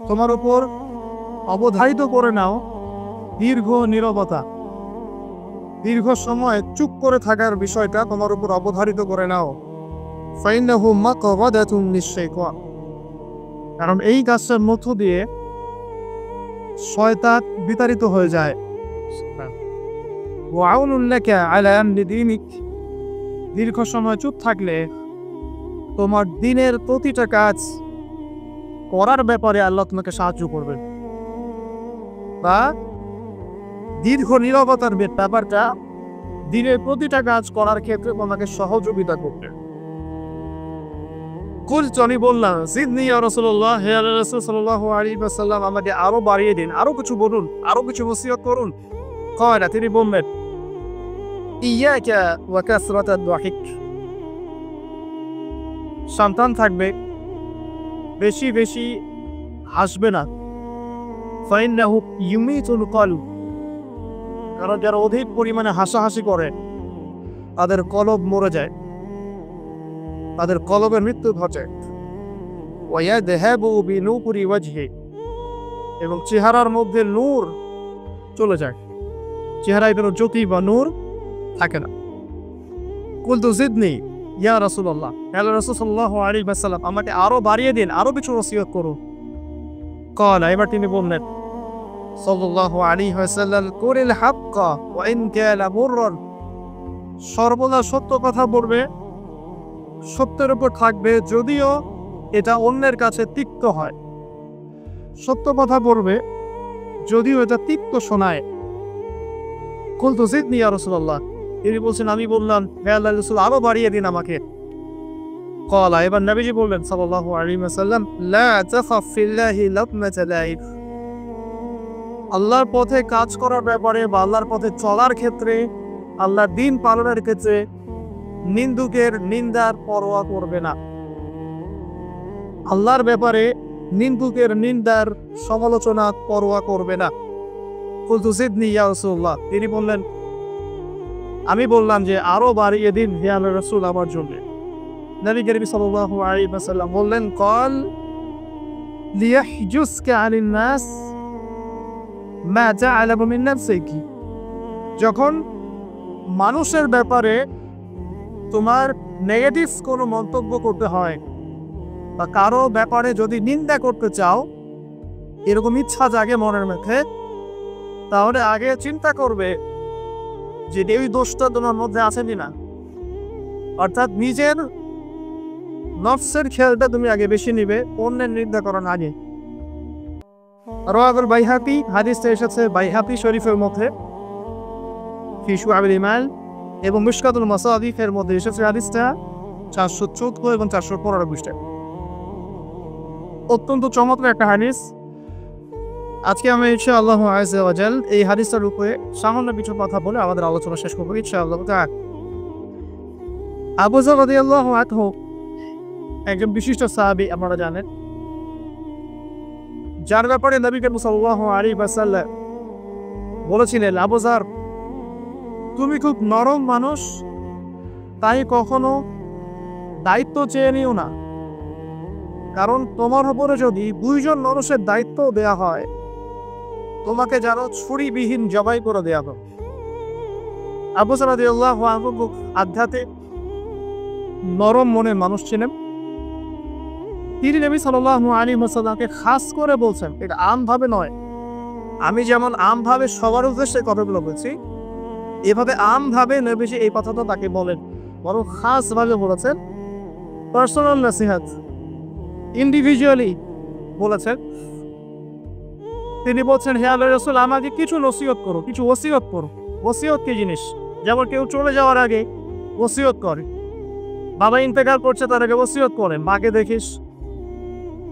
তোমার উপর অবধারিত করে নাও দীর্ঘ নীরবতা, দীর্ঘ সময় চুপ করে থাকার বিষয়টা তোমার উপর অবধারিত করে নাও। ফাইন্নাহু মাকবাদাতুন লিশ-শাইতান, কারণ এই কাজটার মধ্য দিয়ে শয়তান বিতাড়িত হয়ে যায়। ওয়া আউনুন লাকা আলা আমরি দীনিক, দীর্ঘ সময় চুপ থাকলে তোমার দিনের প্রতিটা কাজ করার ব্যাপারে আল্লাহ তোমাকে সাহায্য করবেন, বা দীর্ঘ নীরবতার ব্যাপারটা দিনের প্রতিটা কাজ করার ক্ষেত্রে তোমাকে সহযোগিতা করবে। কুলতু, আমি বললাম, জিদনি ইয়া রাসূলুল্লাহ, হে আল্লাহর রাসূল সাল্লাল্লাহু আলাইহি ওয়াসাল্লাম, আমাকে আরো বাড়িয়ে দিন, আরো কিছু বলুন, আরো কিছু ওসিয়ত করুন। ক্বালা, তিনি বললেন, ইয়াকা ওয়া কাসরাতাদ দাহিক, সন্তান থাকবে, বেশি বেশি হাসবে না। ফাইন্নাহু ইউমিতুল কলব, কারণ যারা অধিক পরিমাণে হাসাহাসি করে তাদের কলব মরে যায়, তাদের কলবের মৃত্যু ঘটে। ওয়ায়াযহাবু বিনূরি ওয়াজহি, এবং চেহারার মধ্যে নূর চলে যায়, চেহারায় কোনো জ্যোতি বা নূর থাকে না। কুলতু জিদনি ইয়া রাসূলুল্লাহ, আল্লাহর রাসূল সাল্লাল্লাহু আলাইহি ওয়াসাল্লাম, আমাকে আরো বাড়িয়ে দিন, আরো কিছু ওসিয়ত করুন। ক্বালা, এবার তিনি বললেন সাল্লাল্লাহু আলাইহি ওয়াসাল্লাম, কুলিল হাক্কা ওয়া ইন কানা মুররান, সর্বদা সত্য কথা বলবে, সত্যের উপর থাকবে যদিও এটা অন্যের কাছে তিক্ত হয়। সত্য কথা বলবে যদিও এটা তিক্ত শোনায়। কুলতু জিদনি ইয়া রাসূলুল্লাহ, তিনি বলছেন, আমি বললাম, হে আল্লাহর রাসূল, আরো বাড়িয়ে দিন আমাকে। ক্বালা, এবার নবীজি বললেন সাল্লাল্লাহু আলাইহি ওয়াসাল্লাম, লা তাখাফ ফিল্লাহি লাতমাতা লাইব, আল্লাহর পথে কাজ করার ব্যাপারে বা আল্লাহর পথে চলার ক্ষেত্রে, আল্লাহর দ্বীন পালনের ক্ষেত্রে নিন্দুকের নিন্দার পরোয়া করবে না। আল্লাহর ব্যাপারে নিন্দুকের নিন্দার সমালোচনা পরোয়া করবে না। কুলতু জিদনি ইয়া রাসূলুল্লাহ, তিনি বললেন, আমি বললাম যে আরো বাড়িয়ে দিন হে আল্লাহর রাসূল আমার জন্য। নবী করিম সাল্লাল্লাহু আলাইহি ওয়াসাল্লাম বললেন, ক্বাল লিয়াহজুসকা আনিন নাস মা তা'লামু মিন নাফসিকি, যখন মানুষের ব্যাপারে তোমার নেগেটিভ কোনো মন্তব্য করতে হয় বা কারো ব্যাপারে যদি নিন্দা করতে চাও, এরকম ইচ্ছা জাগে মনের মধ্যে, তাহলে আগে চিন্তা করবে যে এই দোষটা তোমার মধ্যে আছে কিনা। অর্থাৎ নিজের নফসের খেয়ালটা তুমি আগে বেশি নিবে অন্যের নিন্দা করার আগে। রাওয়াহুল বাইহাকি, হাদিসটা এসেছে বাইহাকি শরীফের মধ্যে ফি শুআবিল ঈমান, এবং মিশকাতুল মাসাবিহের মধ্যে এসেছে হাদিসটা 414 এবং 415 পৃষ্ঠায়। অত্যন্ত চমৎকার একটা হাদিস। আজকে আমরা ইনশাআল্লাহু আযজা ওয়া জাল এই হাদিসটার উপরে সামান্য কিছু কথা বলে আমাদের আলোচনা শেষ করব ইনশাআল্লাহ তাআলা। আবু যর রাদিয়াল্লাহু আনহু একজন বিশিষ্ট সাহাবী, আপনারা জানেন, যার ব্যাপারে নবী করিম সাল্লাল্লাহু আলাইহি ওয়াসাল্লাম বলেছিলেন, আবু যর, তুমি খুব নরম মানুষ, তাই কখনো দায়িত্ব চেয়ে নিও না, কারণ তোমার উপরে যদি 2 জন মানুষের দায়িত্ব দেয়া হয়, তোমাকে যেন ছুরিবিহীন জবাই করে দেয়া হবে। আবু যর রাদিয়াল্লাহু আনহু আধ্যাত্মিক নরম মনের মানুষ ছিলেন। তিনি নবী সাল্লাল্লাহু আলাইহি ওয়াসাল্লামকে খাস করে বলছেন, এটা আমভাবে নয়, আমি যেমন আমভাবে সবার উদ্দেশ্যে কথাগুলো বলছি, এভাবে আমভাবে নবীজি এই কথাটা তাকে বলেন, বরং খাসভাবে বলেছেন, পার্সোনাল নসিহত, ইন্ডিভিজুয়ালি বলেছেন। তিনি বলছেন, হে আল্লাহর রাসূল, আমাকে কিছু নসিহত করো, কিছু ওসিয়ত করো। ওসিয়ত কি জিনিস? যেমন কেউ চলে যাওয়ার আগে ওসিয়ত করে, বাবা ইন্তেকাল করছে তার আগে ওসিয়ত করে, মাকে দেখিস,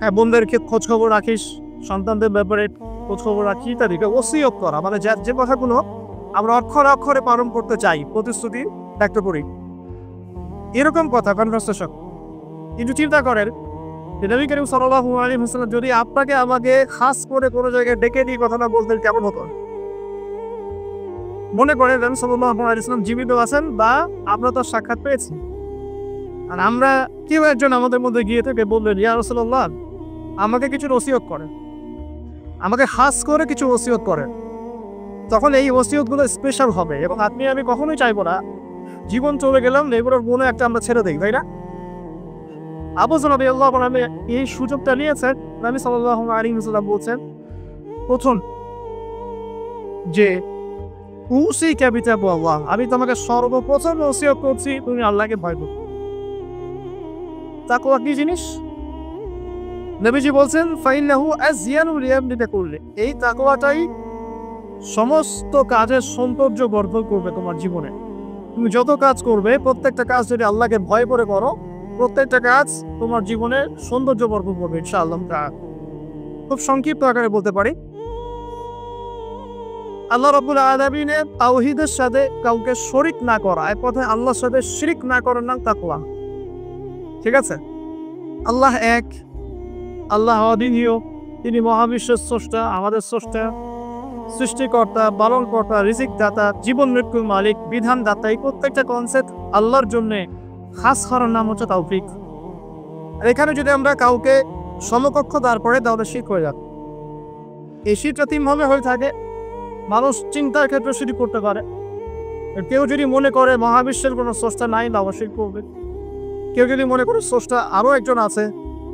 হ্যাঁ, বোনদের খোঁজ খবর রাখিস, সন্তানদের ব্যাপারে খোঁজ খবর রাখি, তাদেরকে ওসিয়ত করা, মানে যে কথাগুলো আমরা অক্ষরে অক্ষরে পালন করতে চাই, প্রতিশ্রুতি ব্যক্ত করি, এরকম কথা কনভারসেশন। কিন্তু চিন্তা করেন, নবী করিম সাল্লাল্লাহু আলাইহি ওয়াসাল্লাম যদি আপনাকে আমাকে খাস করে কোনো জায়গায় ডেকে দিয়ে কথাটা বলতেন, কেমন হতো? মনে করেন নবী সাল্লাল্লাহু আলাইহি ওয়াসাল্লাম জীবিত আছেন বা আমরা তার সাক্ষাৎ পেয়েছি, আর আমরা কেউ একজন আমাদের মধ্যে গিয়ে থেকে বললেন, ইয়া রাসূলুল্লাহ, আমাকে কিছু নসিহত করেন, আমাকে খাস করে কিছু ওসিয়ত করেন, তখন এই ওসিয়তগুলো স্পেশাল হবে। এবং আপনি আমি কখনোই চাইবো না জীবন চলে গেলাম এগুলোর মনে একটা আমরা ছেড়ে দিই, তাই না? আবু যর রাদিয়াল্লাহু আনহু এই সুযোগটা নিয়েছেন। নবী সাল্লাল্লাহু আলাইহি ওয়াসাল্লাম বলছেন প্রথম যে উসিকা বিতাকওয়াল্লাহ, আমি তোমাকে সর্বপ্রথম ওসিয়ত করছি তুমি আল্লাহকে ভয় করো। তাকওয়া কি জিনিস? নবীজি বলছেন ফাইন্নাহু আযয়ানু লিয়ামনিকা কুল্লি, এই তাকওয়াটাই সমস্ত কাজের সৌন্দর্য বর্ধন করবে তোমার জীবনে। তুমি যত কাজ করবে প্রত্যেকটা কাজ যদি আল্লাহকে ভয় করে করো, প্রত্যেকটা কাজ তোমার জীবনে সৌন্দর্য বর্ধন করবে ইনশাআল্লাহ। খুব সংক্ষিপ্ত আকারে বলতে পারি, আল্লাহ রাব্বুল আলামিনের তাওহীদের সাথে কাউকে শরীক না করা, এক কথায় আল্লাহর সাথে শিরক না করার নাম তাকওয়া। ঠিক আছে? আল্লাহ এক, আল্লাহ অদ্বিতীয়, তিনি মহাবিশ্বের স্রষ্টা, আমাদের স্রষ্টা, সৃষ্টিকর্তা, পালনকর্তা, রিজিক দাতা, জীবন মৃত্যুর মালিক, বিধান দাতা। এই প্রত্যেকটা কনসেপ্ট আল্লাহর জন্য খাস করার নাম হচ্ছে তাওফিক। আর এখানে যদি আমরা কাউকে সমকক্ষ দাঁড় করে তাহলে শিরক হয়ে যাবে। এই শিরকটা তিনভাবে হয়ে থাকে। মানুষ চিন্তার ক্ষেত্রে শিরক করতে পারে। কেউ যদি মনে করে মহাবিশ্বের কোনো স্রষ্টা নাই তাও শিরক করবে। কেউ যদি মনে করে স্রষ্টা আরও একজন আছে,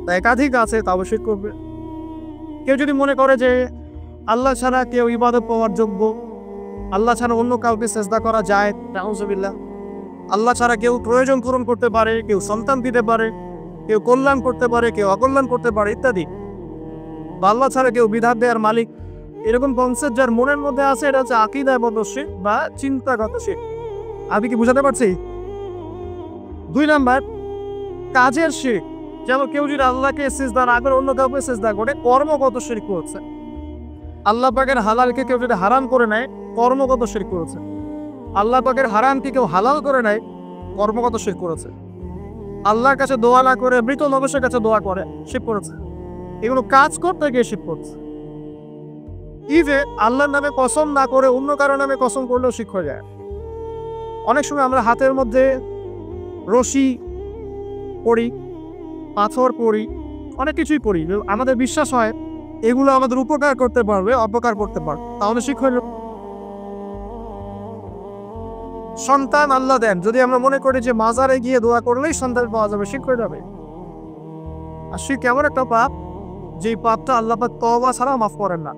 তা একাধিক আছে, তাও শিরক করবে। কেউ যদি মনে করে যে আল্লাহ ছাড়া কেউ ইবাদত পাওয়ার যোগ্য, আল্লাহ ছাড়া অন্য কাউকে সেজদা করা যায়, নাউযুবিল্লাহ, আল্লাহ ছাড়া কেউ প্রয়োজন পূরণ করতে পারে, কেউ সন্তান দিতে পারে, কেউ কল্যাণ করতে পারে, কেউ অকল্যাণ করতে পারে ইত্যাদি, বা আল্লাহ ছাড়া কেউ বিধান দেওয়ার মালিক, এরকম কনসেপ্ট যার মনের মধ্যে আছে, এটা হচ্ছে আকীদাগত শিরক বা চিন্তাগত শিরক। আমি কি বুঝাতে পারছি? 2 নাম্বার কাজের শিরক। যেমন কেউ যদি আল্লাহকে সিজদা না করে অন্য কাউকে সিজদা করে, কর্মগত শিরক করছে। আল্লাহ পাকের হালালকে কেউ যদি হারাম করে নেয়, কর্মগত শিরক করেছে। আল্লাহ পাকের হারামকে কেউ হালাল করে নেয়, কর্মগত শিরক করেছে। আল্লাহর কাছে দোয়া না করে মৃত মানুষের কাছে দোয়া করে, শিরক করেছে। এগুলো কাজ করতে গিয়ে শিরক করছে। এই যে আল্লাহর নামে কসম না করে অন্য কারো নামে কসম করলেও শিরক হয়ে যায়। অনেক সময় আমরা হাতের মধ্যে রশি পড়ি, পাথর পড়ি, অনেক কিছুই পড়ি, আমাদের বিশ্বাস হয় এগুলো আমাদের উপকার করতে পারবে, অপকার করতে পারবে, তাহলে শিরক হয়ে যাবে। সন্তান আল্লাহ দেন, যদি আমরা মনে করি যে মাজারে গিয়ে দোয়া করলেই সন্তান পাওয়া যাবে, শিরক হয়ে যাবে। আর শিরক এমন একটা পাপ, যে পাপটা আল্লাহ পাক তওবা ছাড়া মাফ করেন না।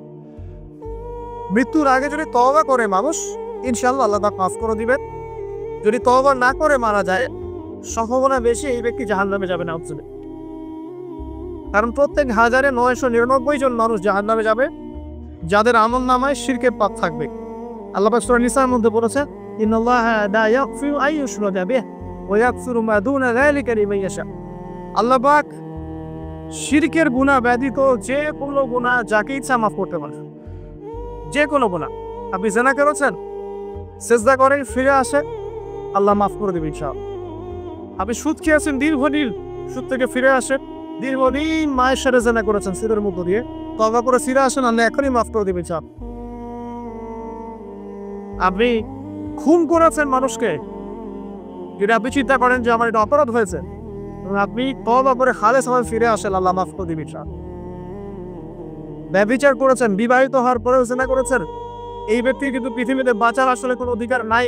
মৃত্যুর আগে যদি তওবা করে মানুষ, ইনশাআল্লাহ আল্লাহ পাক মাফ করে দিবেন। যদি তওবা না করে মারা যায়, সম্ভাবনা বেশি এই ব্যক্তি জাহান্নামে যাবে না। কারণ প্রত্যেক 1999 জন মানুষ জাহান্নামে যাবে যাদের আমলনামায় শিরকের পাপ থাকবে। আল্লাহ পাক সূরা নিসার মধ্যে বলেছেন, ইন্নাল্লাহা লা ইয়াগফিরু আন ইউশরাকা বিহি ওয়া ইয়াগফিরু মা দুনা যালিকা লিমান ইয়াশা। আল্লাহ পাক শিরকের গুনাহ ব্যতীত যে কোনো গুনাহ যাকে ইচ্ছা মাফ করতে পারে। যে কোনো গুনাহ। আপনি জিনা করেছেন, সিজদা করেন, ফিরে আসে, আল্লাহ মাফ করে দেবে ইনশাআল্লাহ। আপনি সুদ খেয়েছেন দীর্ঘদিন, সুদ থেকে ফিরে আসেন, দীর্ঘদিন মায়ের সাথে জিনা করেছেন সিদের মধ্য দিয়ে, তওবা করে ফিরে আসেন, আল্লাহ এখনই মাফ করে দেবে ইনশাআল্লাহ। আপনি খুন করেছেন মানুষকে, যদি আপনি চিন্তা করেন যে আমার এটা অপরাধ হয়েছে, আপনি তওবা করে খালেস ভাবে ফিরে আসেন, আল্লাহ মাফ করে দিবেন ইনশাআল্লাহ। ব্যভিচার করেছেন, বিবাহিত হওয়ার পরেও জিনা করেছেন, এই ব্যক্তির কিন্তু পৃথিবীতে বাঁচার আসলে কোনো অধিকার নাই।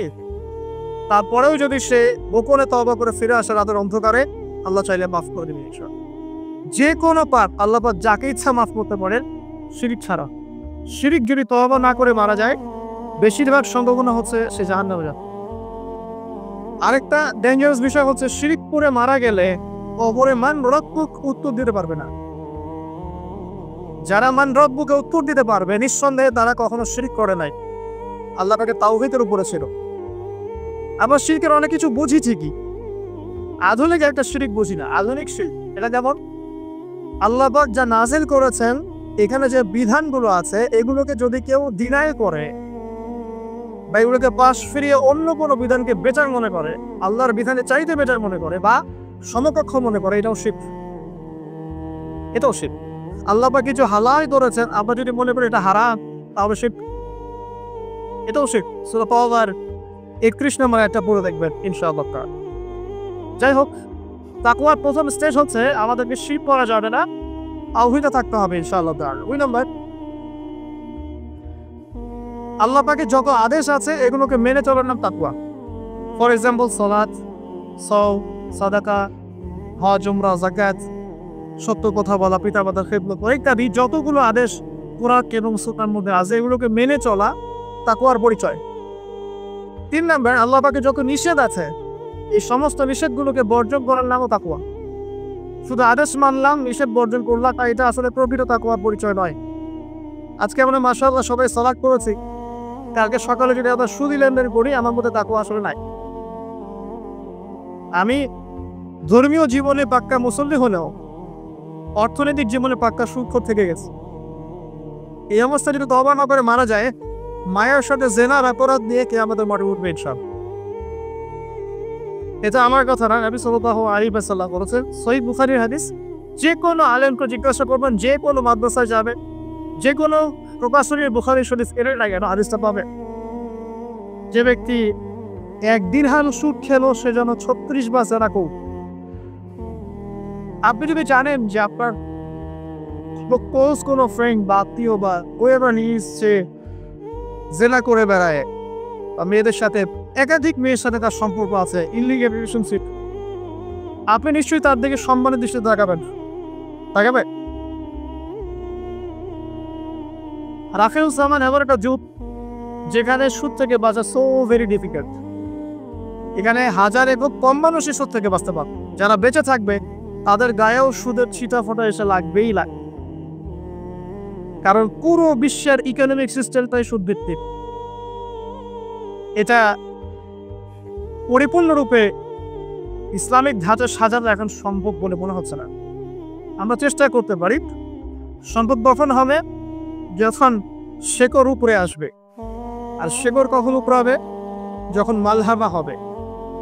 তারপরেও যদি সে গোপনে তওবা করে ফিরে আসে রাতের অন্ধকারে, আল্লাহ চাইলে মাফ করে দিবেন ইনশাআল্লাহ। যে কোনো পাপ আল্লাহ পাক যাকে ইচ্ছা মাফ করতে পারেন, শিরক ছাড়া। শিরক যদি তওবা না করে মারা যায়, বেশিরভাগ সম্ভাবনা হচ্ছে সে জাহান্নামে যাবে। আরেকটা ডেঞ্জারাস বিষয় হচ্ছে, শিরক করে মারা গেলে কবরে মান রব্বুক উত্তর দিতে পারবে না। যারা মান রব্বুকে উত্তর দিতে পারবে, নিঃসন্দেহে তারা কখনো শিরক করে নাই, আল্লাহ পাকের তাওহীদের উপরে ছিল। আবার শিরকের অনেক কিছু বুঝি ঠিকই, আধুনিক একটা শিরক বুঝি না। আধুনিক শিরক এটা যেমন আল্লাহ পাক যা নাজিল করেছেন, এখানে যে বিধানগুলো আছে, এগুলোকে যদি কেউ ডিনাই করে বা এগুলোকে পাশ ফিরিয়ে অন্য কোনো বিধানকে বেটার মনে করে, আল্লাহর বিধানে চাইতে বেটার মনে করে বা সমকক্ষ মনে করে, এটাও শিরক। এটাও শিরক। আল্লাহ পাক কিছু হালাল করেছেন, আমরা যদি মনে করি এটা হারাম, তাহলে শিরক। এটাও শিরক। সূরা তাওবার 31 নম্বর একটা পড়ে দেখবেন ইনশাআল্লাহ। যাই হোক, তাকওয়ার প্রথম স্টেজ হচ্ছে আমাদেরকে শিরক করা যাবে না, তাওহীদে থাকতে হবে ইনশাআল্লাহ। 2 নম্বর আল্লাহ পাকের যত আদেশ আছে এগুলোকে মেনে চলার নাম তাকওয়া। ফর এক্সাম্পল সালাত, সাওম, সাদাকা, হজ, উমরা, যাকাত, সত্য কথা বলা, পিতামাতার খেদমত ইত্যাদি যতগুলো আদেশ কোরআন এবং সুন্নাহর মধ্যে আছে এগুলোকে মেনে চলা তাকওয়ার পরিচয়। 3 নাম্বার, আল্লাহ পাকের যত নিষেধ আছে এই সমস্ত নিষেধগুলোকে বর্জন করার নামও তাকওয়া। শুধু আদেশ মানলাম, নিষেধ বর্জন করলাম, এটা আসলে প্রকৃত তাকওয়ার পরিচয় নয়। আজকে আমরা মাশাআল্লাহ সবাই সালাত করেছি, কালকে সকালে যদি আমরা সুদি লেনদেন করি আমার মধ্যে তাকওয়া আসলে নাই। আমি ধর্মীয় জীবনে পাক্কা মুসল্লি হলেও অর্থনৈতিক জীবনে পাক্কা সুদখোর থেকে গেছি। এই অবস্থা যদি তওবা না করে মারা যায়, মায়ের সাথে জেনার অপরাধ নিয়ে কিয়ামতের মাঠে উঠবে ইনশাআল্লাহ। এটা আমার কথা না, নবী সাল্লাল্লাহু আলাইহি ওয়াসাল্লাম বলেছেন, সহিহ বুখারীর হাদিস। যে কোনো আলেমকে জিজ্ঞাসা করবেন, যে কোনো মাদ্রাসায় যাবে, যে কোনো প্রকাশনীর বুখারী শরীফ এর না কেন হাদিসটা পাবে, যে ব্যক্তি 1 দিরহাম সুদ খেলো সে যেন 36 বার জেনা করুক। আপনি যদি জানেন যে আপনার ক্লোজ কোনো ফ্রেন্ড বা আত্মীয় বা whoever is সে জেনা করে বেড়ায় বা মেয়েদের সাথে একাধিক মেয়ের সাথে তার সম্পর্ক আছে, ইনলিগ্যাল রিলেশনশিপ, আপনি নিশ্চয়ই তার দিকে সম্মানের দৃষ্টিতে তাকাবেন। রাফেল জামান এমন একটা যুগ যেখানে সুদ থেকে বাঁচা সো ভেরি ডিফিকাল্ট। এখানে হাজার এবং কম মানুষই সুদ থেকে বাঁচতে পারে। যারা বেঁচে থাকবে তাদের গায়েও সুদের ছিটা ফোটা এসে লাগবেই লাগবে, কারণ পুরো বিশ্বের ইকোনমিক সিস্টেমটাই সুদ ভিত্তিক। এটা পরিপূর্ণরূপে ইসলামিক ধাঁচে সাজানো এখন সম্ভব বলে মনে হচ্ছে না। আমরা চেষ্টা করতে পারি। সম্পদ গঠন হবে যখন শেকড় উপরে আসবে, আর শেকড় কখন উপরে হবে? যখন মালহামা হবে।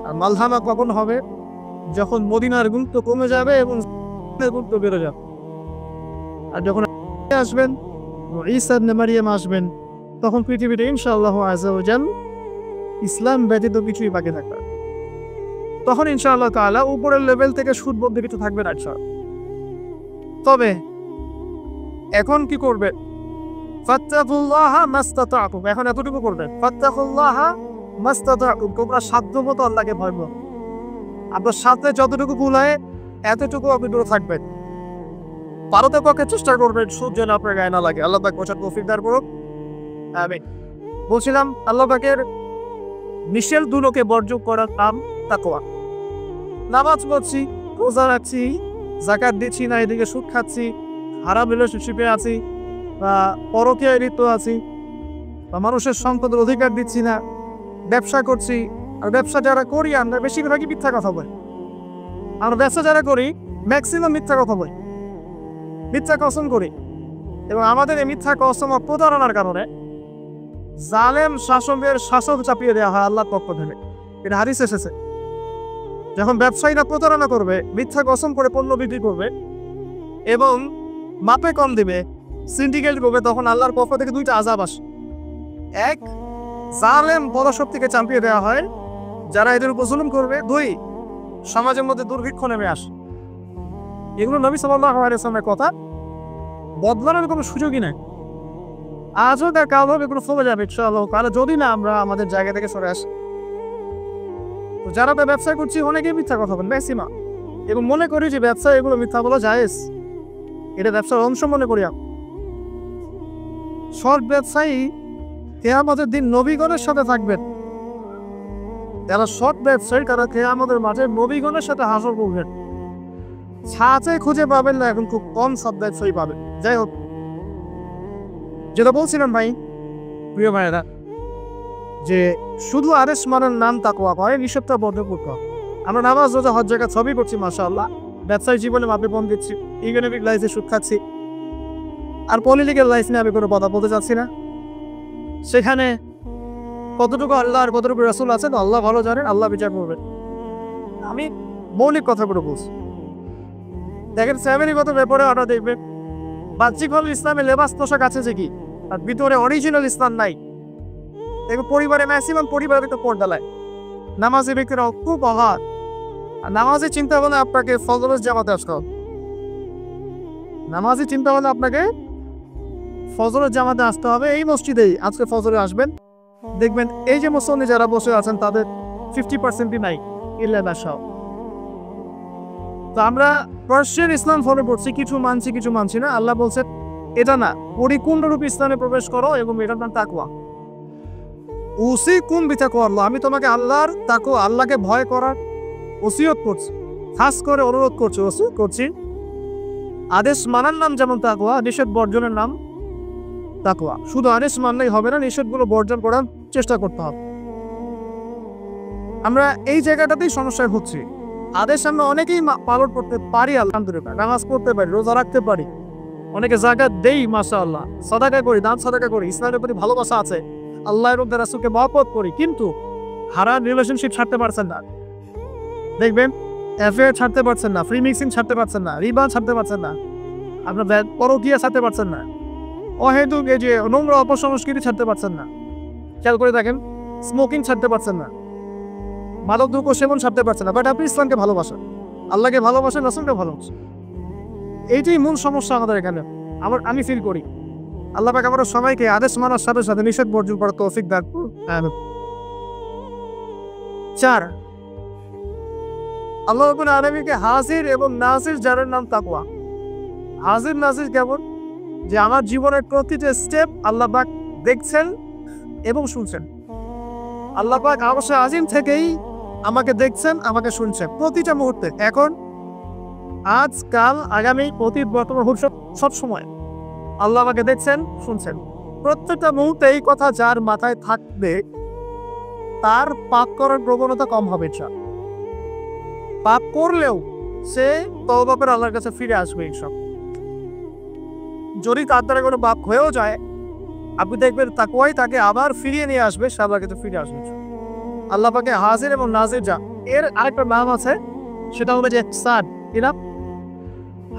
আর মালহামা কখন হবে? যখন মদিনার গুরুত্ব কমে যাবে এবং গুরুত্ব বেড়ে যাবে। আর যখন আসবেন, ঈসা ইবনে মারইয়াম আসবেন, তখন পৃথিবীতে ইনশাআল্লাহু আযজা ওয়া জাল ইসলাম ব্যতীত কিছুই বাকি থাকবে। তখন ইনশাআল্লাহ তাআলা উপরের লেভেল থেকে সুদ বন্ধ কিছু থাকবে না ইনশাআল্লাহ। তবে এখন কি করবে? ফাত্তাকুল্লাহা মাসতাতাতুম। এখন এতটুকু করবেন, ফাত্তাকুল্লাহা মাসতাতাতুম, তোমরা সাধ্যমতো আল্লাহকে ভয় করো। আপনার সাথে যতটুকু কুলায় এতটুকু আপনি দূরে থাকবেন। পারতে পক্ষে চেষ্টা করবেন সুদ যেন আপনার গায়ে না লাগে। আল্লাহ পাক বোঝার তৌফিক দান করুন, আমিন। বলছিলাম আল্লাহ পাকের নিষেধগুলোকে বর্জন করার নাম তাকওয়া। নামাজ পড়ছি, রোজা রাখছি, যাকাত দিচ্ছি না, এদিকে সুদ খাচ্ছি, হারাম রিলেশনশিপে আছি, বা পরকীয়ায় লিপ্ত আছি, বা মানুষের সম্পদের অধিকার দিচ্ছি না, ব্যবসা করছি। আর ব্যবসা যারা করি আমরা বেশিরভাগই মিথ্যা কথা বলি। আমরা ব্যবসা যারা করি ম্যাক্সিমাম মিথ্যা কথা বলি, মিথ্যা কসম করি। এবং আমাদের এই মিথ্যা কসম ও প্রতারণার কারণে জালেম শাসকের শাসন চাপিয়ে দেওয়া হয় আল্লাহর পক্ষ থেকে। এটা হাদিস এসেছে, যখন ব্যবসায়ীরা প্রতারণা করবে, মিথ্যা কসম করে পণ্য বিক্রি করবে এবং মাপে কম দিবে, সিন্ডিকেট করবে, তখন আল্লাহর পক্ষ থেকে 2টা আযাব আসে। এক, জালেম পদশক্তিকে চাপিয়ে দেওয়া হয় যারা এদের উপর জুলুম করবে। 2, সমাজের মধ্যে দুর্ভিক্ষ নেমে আসে। এগুলো নবী সাল্লাল্লাহু আলাইহি ওয়াসাল্লামের কথা, বদলানোর কোনো সুযোগই নাই। আজও তার কাল হবে, এগুলো ফলে যাবে ইনশাআল্লাহ, কারণ যদি না আমরা আমাদের জায়গা থেকে সরে আসি। তো যারা ব্যবসা করছি অনেকেই মিথ্যা কথা বলেন ম্যাক্সিমাম, এবং মনে করি যে ব্যবসা এগুলো মিথ্যা বলা জায়েজ, এটা ব্যবসার অংশ মনে করি। সৎ ব্যবসায়ী কিয়ামতের দিন নবীগণের সাথে থাকবেন। যারা সৎ ব্যবসায়ী তারা কিয়ামতের মাঠে নবীগণের সাথে হাসর করবেন। ছাঁচে খুঁজে পাবেন না, এখন খুব কম সৎ ব্যবসায়ী পাবেন। যাই হোক, যেটা বলছিলাম ভাই, প্রিয় ভাইয়েরা, যে শুধু আদেশ মানার নাম তাকওয়া হয়, নিষেধটা বন্ধ করতে হবে। আমরা নামাজ, রোজা, হজ, যাকাত সবই করছি মাশাআল্লাহ, ব্যবসায়িক জীবনে মাপে পণ দিচ্ছি, ইকোনমিক লাইফে সুদ খাচ্ছি, আর পলিটিক্যাল লাইফ নিয়ে আমি কোনো কথা বলতে চাচ্ছি না। সেখানে কতটুকু আল্লাহ আর কতটুকু রাসূল আছেন আল্লাহ ভালো জানেন, আল্লাহ বিচার করবেন। আমি মৌলিক কথাগুলো বলছি। দেখেন, ফ্যামিলিগত ব্যাপারে আমরা দেখবেন বাহ্যিকভাবে ইসলামের লেবাস পোশাক আছে যে কি, আর ভিতরে অরিজিনাল ইসলাম নাই। দেখবেন পরিবারে ম্যাক্সিমাম পরিবারের ভিতরে পর্দালায় নামাজি ব্যক্তিরা খুব অভাব। আর নামাজি চিন্তা ভাবনা আপনাকে ফজরের জামাতে আসতে হবে। নামাজি চিন্তা ভাবনা আপনাকে ফজরের জামাতে আসতে হবে এই মসজিদেই। আজকে ফজরে আসবেন, দেখবেন এই যে মুসল্লি যারা বসে আছেন তাদের 50%ই নাই ইল্লা বাসাও। তো আমরা পার্সিয়ান ইসলাম ফলো করছি, কিছু মানছি কিছু মানছি না। আল্লাহ বলছেন এটা না, পরিপূর্ণরূপে ইসলামে প্রবেশ করো এবং এটার নাম তাকওয়া। উসিকুম বিতাকওয়াল্লাহ, আমি তোমাকে আল্লাহর তাকওয়া, আল্লাহকে ভয় করার ওসিয়ত করছি, খাস করে অনুরোধ করছি, ওসিয়ত করছি। আদেশ মানার নাম যেমন তাকওয়া, নিষেধ বর্জনের নাম তাকওয়া। শুধু আদেশ মানলেই হবে না, নিষেধগুলো বর্জন করার চেষ্টা করতে হবে। আমরা এই জায়গাটাতেই সমস্যায় হচ্ছি। আদেশ আমরা অনেকেই পালন করতে পারি, আলহামদুলিল্লাহ, নামাজ পড়তে পারি, রোজা রাখতে পারি, অনেকে যাকাত দেই, মাশাআল্লাহ, সাদাকা করি, দান সাদাকা করি, ইসলামের প্রতি ভালোবাসা আছে, আল্লাহ এবং তার রাসূলকে মহব্বত করি, কিন্তু হারাম রিলেশনশিপ ছাড়তে পারছেন না। দেখবেন অ্যাফেয়ার ছাড়তে পারছেন না, ফ্রি মিক্সিং ছাড়তে পারছেন না, রিবা ছাড়তে পারছেন না, আপনার পরকীয়া ছাড়তে পারছেন না, অহেতুক এই যে নোংরা অপসংস্কৃতি ছাড়তে পারছেন না। খেয়াল করে দেখেন, স্মোকিং ছাড়তে পারছেন না, মাদক দ্রব্য সেবন ছাড়তে পারছেন না, বাট আপনি ইসলামকে ভালোবাসেন, আল্লাহকে ভালোবাসেন, রাসূলকে ভালোবাসেন। এইটাই মূল সমস্যা আমাদের এখানে। আমি ফিল করি আল্লাহ পাক আমাদের সবাইকে আদেশ মানার সাথে সাথে নিষেধ বর্জন করার তৌফিক দান করুন। 4, আল্লাহ রাব্বুল আলামিনকে হাজির এবং নাজির যার নাম তাকওয়া। হাজির নাজির কেমন? যে আমার জীবনের প্রতিটা স্টেপ আল্লাহ পাক দেখছেন এবং শুনছেন। আল্লাহ পাক আরশে আজিম থেকেই আমাকে দেখছেন, আমাকে শুনছেন প্রতিটা মুহূর্তে, এখন, আজ, কাল, আগামী, অতীত, বর্তমান, ভবিষ্যৎ, সব সময় আল্লাহ আমাকে দেখছেন, শুনছেন। প্রত্যেকটা মুহূর্তে এই কথা যার মাথায় থাকবে তার পাপ করার প্রবণতা কম হবে। পাপ করলেও সে তওবা করে আল্লাহর কাছে ফিরে আসবে। এইসব যদি তার দ্বারা কোনো পাপ হয়েও যায়, আপনি দেখবেন তাকওয়াই তাকে আবার ফিরিয়ে নিয়ে আসবে, সে আল্লাহর কাছে ফিরে আসবে। আল্লাহ পাকে হাজির এবং নাজির যা, এর আরেকটা নাম আছে, সেটা হলো যে ইহসান। এরা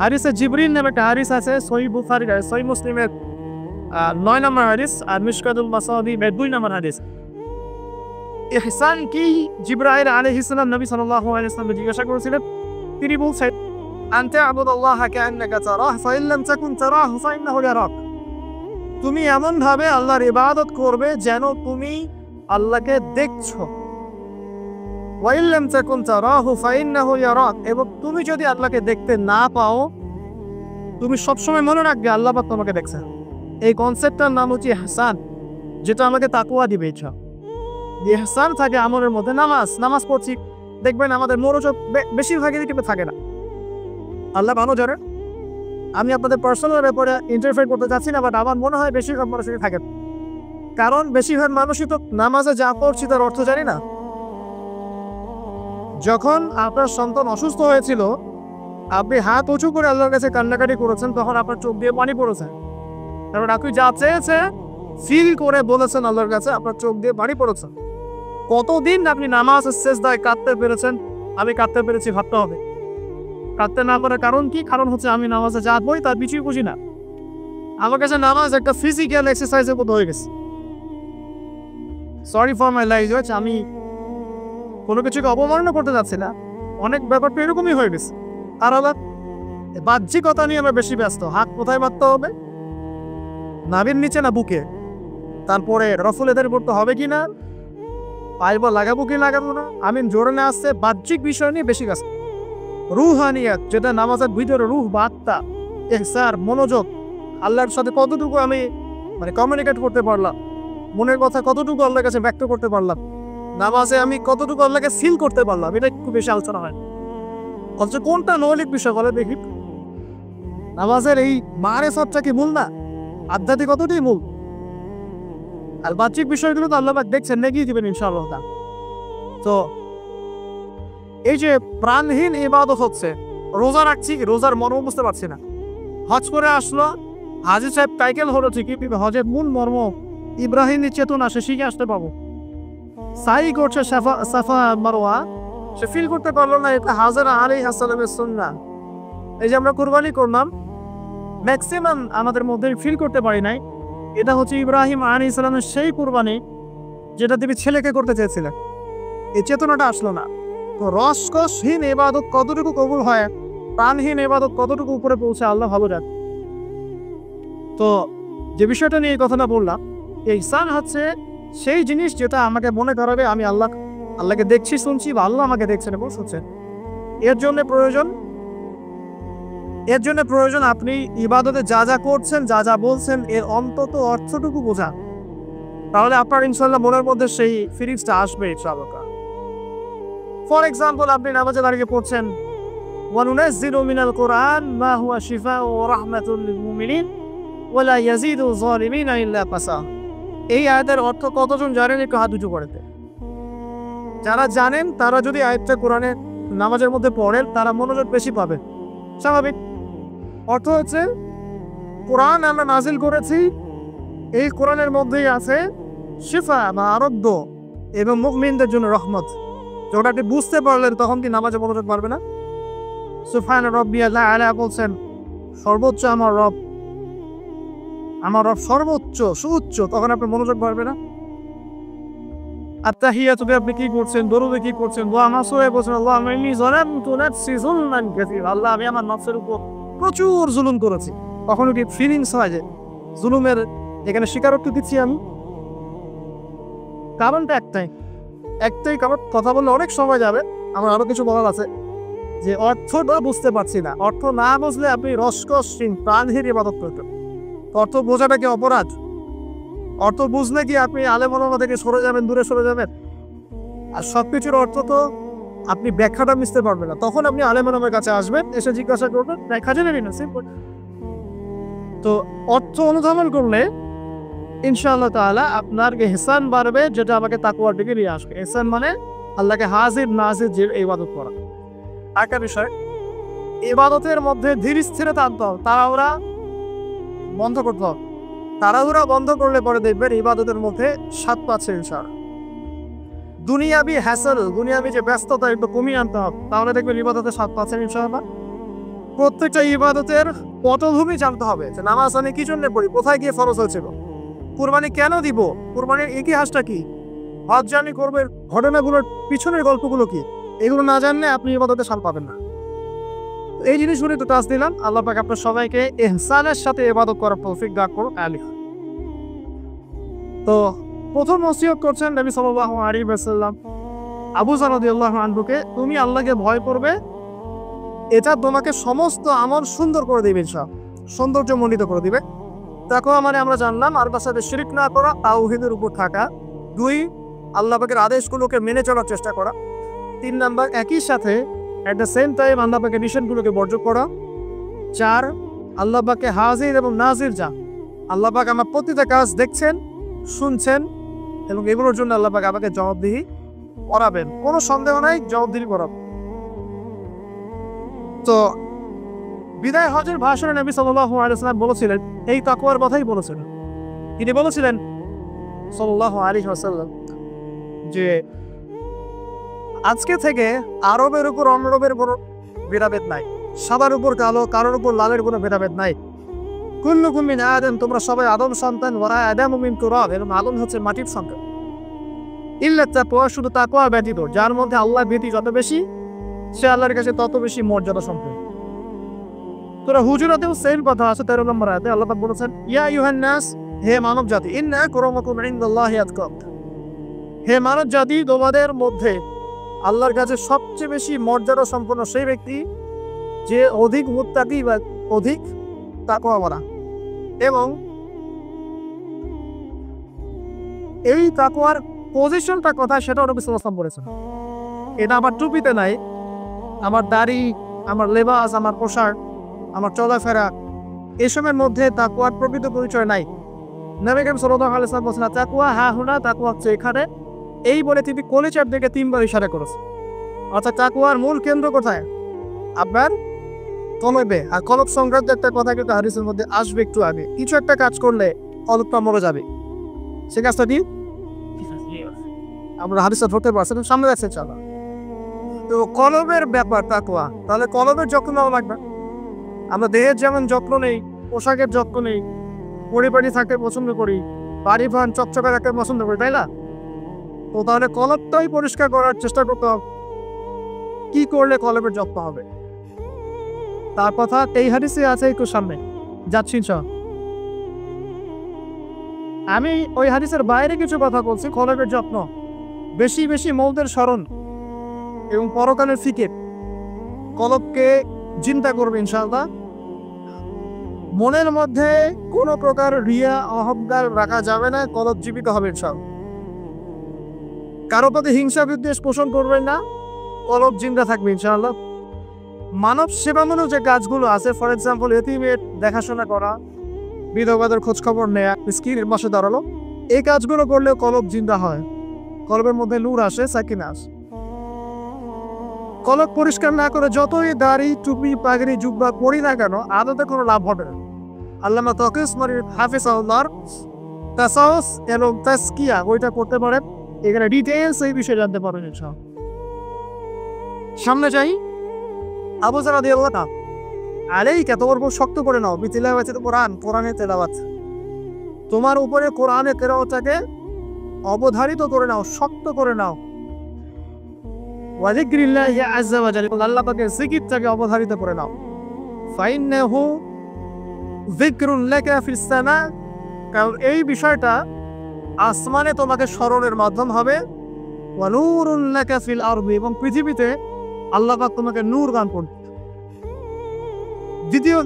হাদিসে জিবরিল নামে একটা হাদিস আছে, সহিহ বুখারী, সহিহ মুসলিমের 9 নম্বর হাদিস, আর মিশকাতুল মাসাবিহের 2 নম্বর হাদিস। ইহসান কি? জিবরাইল আলাইহিস সালাম নবী সাল্লাল্লাহু আলাইহি ওয়াসাল্লাম জিজ্ঞাসা করেছিলেন। তিনি বলছেন, আনতা আবুদুল্লাহ কাআন্নাকা তারাহ ফাইন লাম তাকুন তারাহু ফাইন্নাহু ইয়ারাক। তুমি এমন ভাবে আল্লাহর ইবাদত করবে যেন তুমি আল্লাহকে দেখছো। ওয়াইন লাম তাকুন তারাহু ফাইন্নাহু ইয়ারাক, এবং তুমি যদি আল্লাহকে দেখতে না পাও, তুমি সবসময় মনে রাখবে আল্লাহ পাক তোমাকে দেখছেন। এই কনসেপ্টটার নাম হচ্ছে ইহসান, যেটা আমাকে তাকওয়া দিবে। ইহসান থাকে আমলের মধ্যে। নামাজ পড়ছি, দেখবেন আমাদের মনোযোগ বেশিরভাগই দিকে থাকে না। আল্লাহ ভালো জানে, আমি আপনাদের পার্সোনাল ব্যাপারে ইন্টারফেয়ার করতে চাচ্ছি না, বাট আমার মনে হয় বেশিরভাগ মানুষই থাকে, কারণ বেশিরভাগ মানুষই তো নামাজে যা পড়ছি তার অর্থ জানি না। যখন আপনার সন্তান অসুস্থ হয়েছিল, আপনি হাত উঁচু করে আল্লাহর কাছে কান্নাকাটি করেছেন, তখন আপনার চোখ দিয়ে পানি পড়েছে, কারণ আপনি যা চেয়েছে ফিল করে বলেছেন আল্লাহর কাছে, আপনার চোখ দিয়ে পানি পড়েছে। কতদিন আপনি নামাজের সিজদায় কাঁদতে পেরেছেন? আমি কাঁদতে পেরেছি, ভাবতে হবে। কাঁদতে না পারার কারণ কি? কারণ হচ্ছে আমি নামাজে যা বই তার কিছুই বুঝি না। আমার কাছে নামাজ একটা ফিজিক্যাল এক্সারসাইজের মতো হয়ে গেছে। সরি ফর মাই ল্যাঙ্গুয়েজ, আমি কোনো কিছুকে অবমাননা করতে যাচ্ছি না, অনেক ব্যাপারটা এরকমই হয়ে গেছে। আর আবার বাহ্যিকতা নিয়ে আমরা বেশি ব্যস্ত। হাত কোথায় মারতে হবে? নাভির নিচে না বুকে? তারপরে রফুল এদের করতে হবে কি না, পাইব লাগাবো কি লাগাবো না, আমি জোরে না আসছে, বাহ্যিক বিষয় নিয়ে বেশি গেছে। রুহানিয়াত, যেটা নামাজের ভিতরে রুহ বা আত্মা, ইহসান, মনোযোগ, আল্লাহর সাথে কতটুকু আমি কমিউনিকেট করতে পারলাম, মনের কথা কতটুকু আল্লাহর কাছে ব্যক্ত করতে পারলাম, নামাজে আমি কতটুকু আল্লাহকে ফিল করতে পারলাম, এটা খুব বেশি আলোচনা হয়। অথচ কোনটা মৌলিক বিষয় বলে দেখি? নামাজের এই মারেফতটা কি মূল না? আধ্যাত্মিকতাটাই মূল। আর বাহ্যিক বিষয়গুলো তো আল্লাহ পাক দেখছেন, নেগিয়ে দিবেন ইনশাআল্লাহ। তো এই যে প্রাণহীন ইবাদত হচ্ছে, রোজা রাখছি, রোজার মর্ম বুঝতে পারছি না। হজ করে আসলো, হাজি সাহেব টাইটেল হলো ঠিকই, কিন্তু হজের মূল মর্ম, ইব্রাহিমের চেতনা, সে শিখে আসতে পাবো। সাই করছে সাফা মারওয়া, সে ফিল করতে পারলো না এটা হাজরা আলাইহিস সালামের সুন্নাহ। এই যে আমরা কুরবানি করলাম, ম্যাক্সিমাম আমাদের মধ্যে ফিল করতে পারি নাই এটা হচ্ছে ইব্রাহিম আলাইহিস সালামের সেই কুরবানি যেটা তুমি ছেলেকে করতে চেয়েছিলেন। এই চেতনাটা আসলো না। তো রসকসহীন ইবাদত কতটুকু কবুল হয়, প্রাণহীন ইবাদত কতটুকু উপরে পৌঁছে, আল্লাহ ভালো জানে। তো যে বিষয়টা নিয়ে এই কথাটা বললাম, ইহসান হচ্ছে সেই জিনিস যেটা আমাকে মনে করাবে আমি আল্লাহকে দেখছি, শুনছি, বা আল্লাহ আমাকে দেখছেন এবং শুনছেন। এর জন্য প্রয়োজন আপনি ইবাদতে যা যা করছেন, যা যা বলছেন, এর অন্তত অর্থটুকু বোঝা। তাহলে আপনার ইনশাআল্লাহ মনের মধ্যে সেই ফিলিংসটা আসবে ইনশাআল্লাহ। ফর এক্সাম্পল, আপনি নামাজে দাঁড়িয়ে পড়ছেন, ওয়ানুনাজ্জিলু মিনাল কুরআন মা হুয়া শিফাউ ওয়া রাহমাতুল লিল মুমিনিন ওয়া লা ইয়াজিদু যালিমিনা ইল্লা ফাসা। এই আয়াতের অর্থ কতজন জানেন? একটু হাত উঁচু করে দেন। যারা জানেন তারা যদি আয়াতটা কোরআনে নামাজের মধ্যে পড়েন, তারা মনোযোগ বেশি পাবে। স্বাভাবিক। অর্থ হচ্ছে কোরআন আমরা নাজিল করেছি, এই কোরআনের মধ্যেই আছে শিফা বা আরোগ্য এবং মুমিনদের জন্য রহমত। যখন আপনি বুঝতে পারলেন তখন কি নামাজে মনোযোগ পারবে না? সুবহান রাব্বিয়াল আলা বলছেন, সর্বোচ্চ আমার রব সর্বোচ্চ সুউচ্চ, তখন আপনার মনোযোগ পারবে না? আত্তাহিয়াতুতে আপনি কি করছেন, দরুদে কি করছেন, দোয়া মাসুরে বলছেন আল্লাহুম্মা ইন্নী যালামতু নাফসি যুলমান কাসীরা, আল্লাহ আমি আমার নফসের উপর প্রচুর জুলুম করেছি। কখনো কি ফিলিংস হয় যে জুলুমের এখানে স্বীকারোক্তি দিচ্ছি আমি? কারণটা একটাই কারণ। কথা বললে অনেক সময় যাবে, আমার আরো কিছু বলার আছে, যে অর্থটা বুঝতে পারছি না। অর্থ না বুঝলে আপনি রসকসহীন প্রাণহীন ইবাদত করতেন। অর্থ বোঝাটা কি অপরাধ? অর্থ বুঝলে কি আপনি আলেম ওলামা থেকে সরে যাবেন, দূরে সরে যাবেন? আর সবকিছুর অর্থ তো আপনি ব্যাখ্যাটা মিশতে পারবেন না। তখন আপনি আলেম ওলামার কাছে আসবেন, এসে জিজ্ঞাসা করবেন, ব্যাখ্যা জেনে নিন, সিম্পল। তো অর্থ অনুধাবন করলে ইনশাআল্লাহ তাআলা আপনার ইহসান বাড়বে, যেটা আমাকে তাকওয়ার দিকে নিয়ে আসবে। ইহসান মানে আল্লাহকে হাজির নাজির যে ইবাদত করা। একটা বিষয়, ইবাদতের মধ্যে ধীর স্থিরতা আনতে হবে, তাড়াহুড়া বন্ধ করতে হবে। তাড়াহুড়া বন্ধ করলে পরে দেখবেন ইবাদতের মধ্যে স্বাদ পাচ্ছে ইনশাআল্লাহ। দুনিয়াবি হ্যাসেল, দুনিয়াবি যে ব্যস্ততা একটু কমিয়ে আনতে হবে, তাহলে দেখবেন ইবাদতের স্বাদ পাচ্ছেন ইনশাআল্লাহ। প্রত্যেকটা ইবাদতের পটভূমি জানতে হবে, যে নামাজ আমি কি জন্য পড়ি, কোথায় গিয়ে ফরজ হয়েছিল, কুরবানি কেন দিব, কুরবানির ইতিহাসটা কি, হজ জার্নি করবে ঘটনাগুলোর পিছনের গল্পগুলো কি, এগুলো না জানলে আপনি ইবাদতে স্বাদ পাবেন না। এই জিনিসগুলো তো টাচ দিলাম। আল্লাহ পাক আপনার সবাইকে ইহসানের সাথে ইবাদত করার তৌফিক দান করুন, আমিন। তো প্রথম ওসিয়ত করছেন নবী সাল্লাল্লাহু আলাইহি ওয়াসাল্লাম আবু যর রাদিয়াল্লাহু আনহুকে, তুমি আল্লাহকে ভয় করবে, এটা তোমাকে সমস্ত আমল সুন্দর করে দিবে, সৌন্দর্যমণ্ডিত করে দিবে। তাকওয়া মানে আমরা জানলাম আল্লাহর সাথে শিরক না করা, তাওহীদের উপর থাকা। 2, আল্লাহ পাকের আদেশগুলোকে মেনে চলার চেষ্টা করা। 3 নাম্বার, একই সাথে এট দ্য সেম টাইম আল্লাহ পাকের নিষেধগুলোকে বর্জন করা। 4, আল্লাহ পাকে হাজির এবং নাজির যা, আল্লাহ পাক আমার প্রতিটা কাজ দেখছেন, শুনছেন, এবং এগুলোর জন্য আল্লাহ পাক আমাকে জবাবদিহি করাবেন, কোনো সন্দেহ নাই, জবাবদিহি করাবেন। তো বিদায় হজের ভাষণে নবী সাল্লাল্লাহু আলাইহি ওয়াসাল্লাম বলেছিলেন, এই তাকওয়ার কথাই বলেছিলেন। তিনি বলেছিলেন সাল্লাল্লাহু আলাইহি ওয়াসাল্লাম যে আজকে থেকে আরবের উপর অনরবের কোনো ভেদাভেদ নাই, সাদার উপর কালো, কারোর উপর লালের কোনো ভেদাভেদ নাই। কুল্লুকুম মিন আদম, তোমরা সবাই আদম সন্তান, ওয়া আদামু মিন তুরাব, এবং আদম হচ্ছে মাটির সন্তান। ইল্লা তাকওয়া, শুধু তাকওয়া ব্যতীত, যার মধ্যে আল্লাহ ভীতি যত বেশি, সে আল্লাহর কাছে তত বেশি মর্যাদা সম্পন্ন। তোরা হুজুরাতেও সেম কথা আছে, 13 নম্বর আয়াতে আল্লাহ পাক বলেছেন, ইয়া আইয়ুহান নাস, হে মানব জাতি, ইন্না আকরামাকুম ইনদাল্লাহি আতকাকুম, হে মানব জাতি, তোমাদের মধ্যে আল্লাহর কাছে সবচেয়ে বেশি মর্যাদা সম্পন্ন সেই ব্যক্তি যে অধিক মুত্তাকি বা অধিক তাকওয়াওয়ালা। এবং এই তাকওয়ার পজিশনটা কথা, সেটাও নবী সাল্লাল্লাহু আলাইহি ওয়াসাল্লাম বলেছেন। এটা আমার টুপিতে নাই, আমার দাড়ি, আমার লেবাস, আমার পোশাক, আমার চলাফেরা, এসবের মধ্যে তাকওয়ার প্রকৃত পরিচয় নাই। নবী করিম সাল্লাল্লাহু আলাইহি ওয়াসাল্লাম বলেছেন, তাকওয়া হা হুনা, তাকওয়া হচ্ছে এখানে। এই বলে তিনি কলিজার দিকে 3 বার ইশারা করেছেন। অর্থাৎ তাকওয়ার মূল কেন্দ্র কোথায়? আপনার কলবে। আর কলব সংক্রান্ত একটা কথা কিন্তু হাদিসের মধ্যে আসবে একটু আগে। কিছু একটা কাজ করলে কলবটা মরে যাবে, সে কাজটা কি? আমরা হাদিসটা ধরতে পারছেন, সামনে আছে চলো। তো কলবের ব্যাপার তাকওয়া, তাহলে কলবের যত্ন নেওয়া লাগবে। আমরা দেহের যেমন যত্ন নেই, পোশাকের যত্ন নেই, পরিপাটি থাকতে পছন্দ করি, বাড়ি ভান চকচকে রাখতে পছন্দ করি, তাই না? তো তাহলে কলবটাই পরিষ্কার করার চেষ্টা করতে হবে। কি করলে কলবের যত্ন হবে? তার কথা এই হাদিসে আছে, একটু সামনে যাচ্ছি। আমি ওই হাদিসের বাইরে কিছু কথা বলছি। কলবের যত্ন, বেশি বেশি মৌতের স্মরণ এবং পরকালের ফিকির কলবকে চিন্তা করবে ইনশাআল্লাহ। মনের মধ্যে কোনো প্রকার রিয়া অহংকার রাখা যাবে না, কলব জীবিত হবে ইনশাআল্লাহ। কারো প্রতি হিংসা বিদ্বেষ পোষণ করবেন না, কলব জিন্দা থাকবে ইনশাআল্লাহ। মানব সেবামূলক যে কাজগুলো আছে, ফর এক্সাম্পল এতিমের দেখাশোনা করা, বিধবাদের খোঁজ খবর নেয়া, মিসকিনের পাশে দাঁড়ানো, এই কাজগুলো করলে কলব জিন্দা হয়, কলবের মধ্যে নূর আসে, সাকিনা আসে। কলব পরিষ্কার না করে যতই দাড়ি টুপি পাগড়ি জুব্বা পরি না কেন, আদতে কোনো লাভ হবে না। আল্লামা তকি উসমানী হাফিজাহুল্লাহর তাসাউস এবং তাসকিয়া ওইটা করতে পারেন, এখানে ডিটেইলস এই বিষয়ে জানতে পারেন ইনশাআল্লাহ। সামনে যাই। আবু যর রাদিয়াল্লাহু আনহু, আলাইকা, তোমার উপর শক্ত করে নাও, বিতিলাওয়াতিল কোরআন, কোরআনের তেলাওয়াত, তোমার উপরে কোরআনের তেলাওয়াতটাকে অবধারিত করে নাও, শক্ত করে নাও। ওয়া যিকরিল্লাহি আযজা ওয়া জাল্লা, আল্লাহ পাকের জিকিরটাকে অবধারিত করে নাও। ফাইন্নাহু যিকরুন লাকা ফিস সামা, কারণ এই বিষয়টা আসমানে তোমাকে স্মরণের মাধ্যম হবে। ওয়া নূরুন লাকা ফিল আরদি, এবং পৃথিবীতে আল্লাহ পাক তোমাকে নূর দান করবে।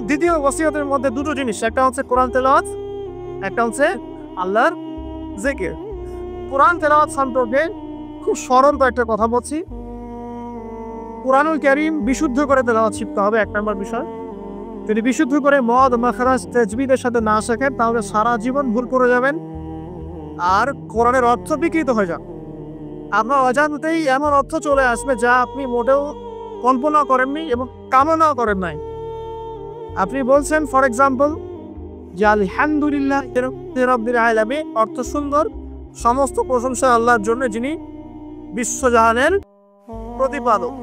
দ্বিতীয় ওসিয়তের মধ্যে দুটো জিনিস, একটা হচ্ছে কোরআন তেলাওয়াত, একটা হচ্ছে আল্লাহর জিকির। কোরআন তেলাওয়াত সম্পর্কে খুব সরল কয়েকটা কথা বলছি। কোরআনুল কারীম বিশুদ্ধ করে তেলাওয়াত শিখতে হবে, এক নম্বর বিষয়। যদি বিশুদ্ধ করে মদ মাখরাজ তাজবিদের সাথে না শেখেন, তাহলে সারা জীবন ভুল করে যাবেন আর কোরআনের অর্থ বিকৃত হয়ে যাবে। আপনার অজান্তেই এমন অর্থ চলে আসবে যা আপনি মোটেও কল্পনা করেননি এবং কামনাও করেন নাই। আপনি বলছেন ফর এক্সাম্পল যে আলহামদুলিল্লাহ রাব্বিল আলামিন, অর্থ সুন্দর, সমস্ত প্রশংসা আল্লাহর জন্য যিনি বিশ্বজাহানের প্রতিপালক।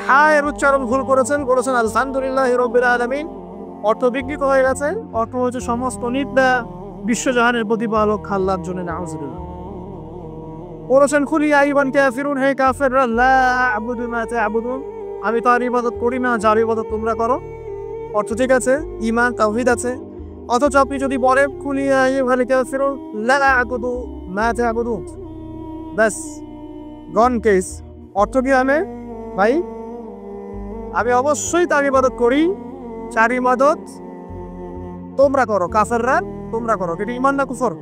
হ্যাঁ, এর উচ্চারণ ভুল করেছেন, বলেছেন আলহামদুলিল্লাহ রাব্বিল আলামিন, অর্থ বিকৃত হয়ে গেছে। অর্থ হচ্ছে সমস্ত নিন্দা বিশ্বজাহানের প্রতিপালক আল্লাহর জন্য, নাউজুবিল্লাহ। বলেছেন কুলি ইয়া আইয়ুহাল কাফিরুন, হে কাফেররা, লা আ'বুদু মা তা'বুদুন, আমি তার ইবাদত করি না যার ইবাদত তোমরা করো। অর্থ ঠিক আছে, ঈমান তাওহীদ আছে। অথচ আপনি যদি বলেন কুলি ইয়া আইয়ুহাল কাফিরুন লা আ'বুদু মা তা'বুদুন, বাস গন কেস। অর্থ কি হবে ভাই? আমি অবশ্যই তার ইবাদত করি, চার ইবাদত তোমরা করো, কাফেররা তোমরা করো। এটা ঈমান না কুফর?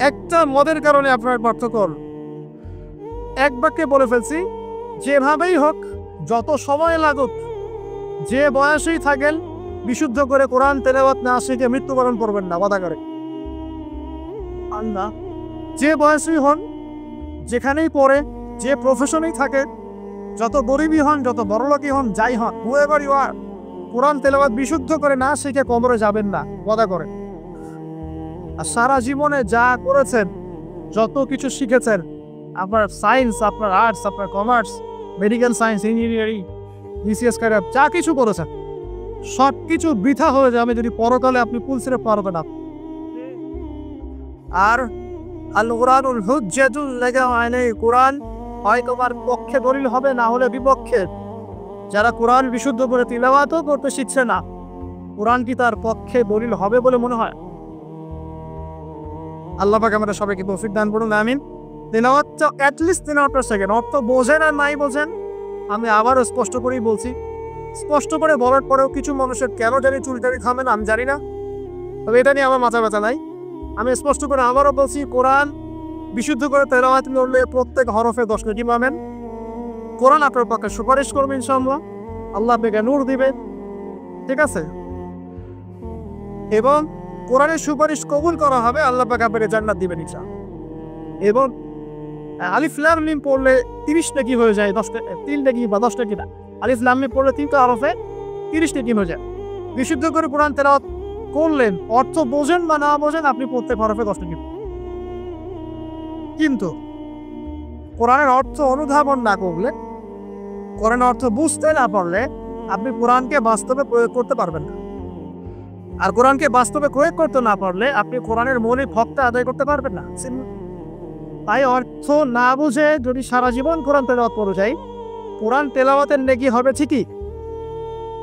একটা মদের কারণে আপনার পার্থক্য। এক বাক্যে বলে ফেলছি, যেভাবেই হোক, যত সময় লাগুক, যে বয়সেই থাকেন, বিশুদ্ধ করে কোরআন তেলাওয়াত না শিখে মৃত্যুবরণ করবেন না, ওয়াদা করে আল্লাহ। যে বয়সেই হন, যেখানেই পড়ে, যে প্রফেশনেই থাকে, যত গরিবই হন, যত বড়লোকই হন, যাই হন, হুয়েভার ইউ আর, কোরআন তেলাওয়াত বিশুদ্ধ করে না শিখে কবরে যাবেন না, ওয়াদা করেন। আর সারা জীবনে যা করেছেন, যত কিছু শিখেছেন, আপনার সায়েন্স, আপনার আর্টস, আপনার commerce, medical science, engineering, BCS career, যা কিছু করেছেন, সব কিছু বৃথা হয়ে যাবে যদি পরকালে আপনি পুলসিরে পারবেন না। আর আল কুরআনুল হুজ্জাতুল লাকা আলাইহি, কোরআন হয় তোমার পক্ষে দলিল হবে, না হলে বিপক্ষে। যারা কোরআন বিশুদ্ধ করে তিলাওয়াতও করতে শিখছে না, কোরআন কি তার পক্ষে দলিল হবে বলে মনে হয়? আল্লাহ পাক আমাদের সবাইকে তৌফিক দান করুন, আমিন। তিলাওয়াতটা অ্যাটলিস্ট 3 সেকেন্ড, অর্থ বোঝেন আর নাই বোঝেন, আমি আবারও স্পষ্ট করেই বলছি। স্পষ্ট করে বলার পরেও কিছু মানুষের কেন জানি চুলটারি থামে না, আমি জানি না, তবে এটা নিয়ে আমার মাথা ব্যথা নাই। আমি স্পষ্ট করে আবারও বলছি, কোরআন বিশুদ্ধ করে তেলাওয়াত করলে প্রত্যেক হরফে 10 নেকি পাবেন। কোরআন আপনার পক্ষে সুপারিশ করবে ইনশাআল্লাহ, আল্লাহ আপনাকে নূর দিবে, ঠিক আছে? এবং কোরআনের সুপারিশ কবুল করা হবে, আল্লাহ পাক আপনাকে জান্নাত দিবেন ইনশাআল্লাহ। এবং আলিফ লাম মিম পড়লে 30 নেকি হয়ে যায়, 3 নেকি বা 10 নেকি না, আলিফ লাম মিম পড়লে 3টা হরফে 30 নেকি হয়ে যায়। বিশুদ্ধ করে কোরআন তেলাওয়াত করলেন, অর্থ বোঝেন বা না বোঝেন, আপনি প্রত্যেক হরফে 10 নেকি। কিন্তু কোরআনের অর্থ অনুধাবন না করলে, কোরআনের অর্থ বুঝতে না পারলে, আপনি কোরআনকে বাস্তবে প্রয়োগ করতে পারবেন না। আর কোরআনকে বাস্তবে প্রয়োগ করতে না পারলে, আপনি কোরআনের মৌলিক হকটা আদায় করতে পারবেন না। তাই অর্থ না বুঝে যদি সারা জীবন কোরআন তেলাওয়াত করে যাই, কোরআন তেলাওয়াতের নেকি হবে ঠিকই,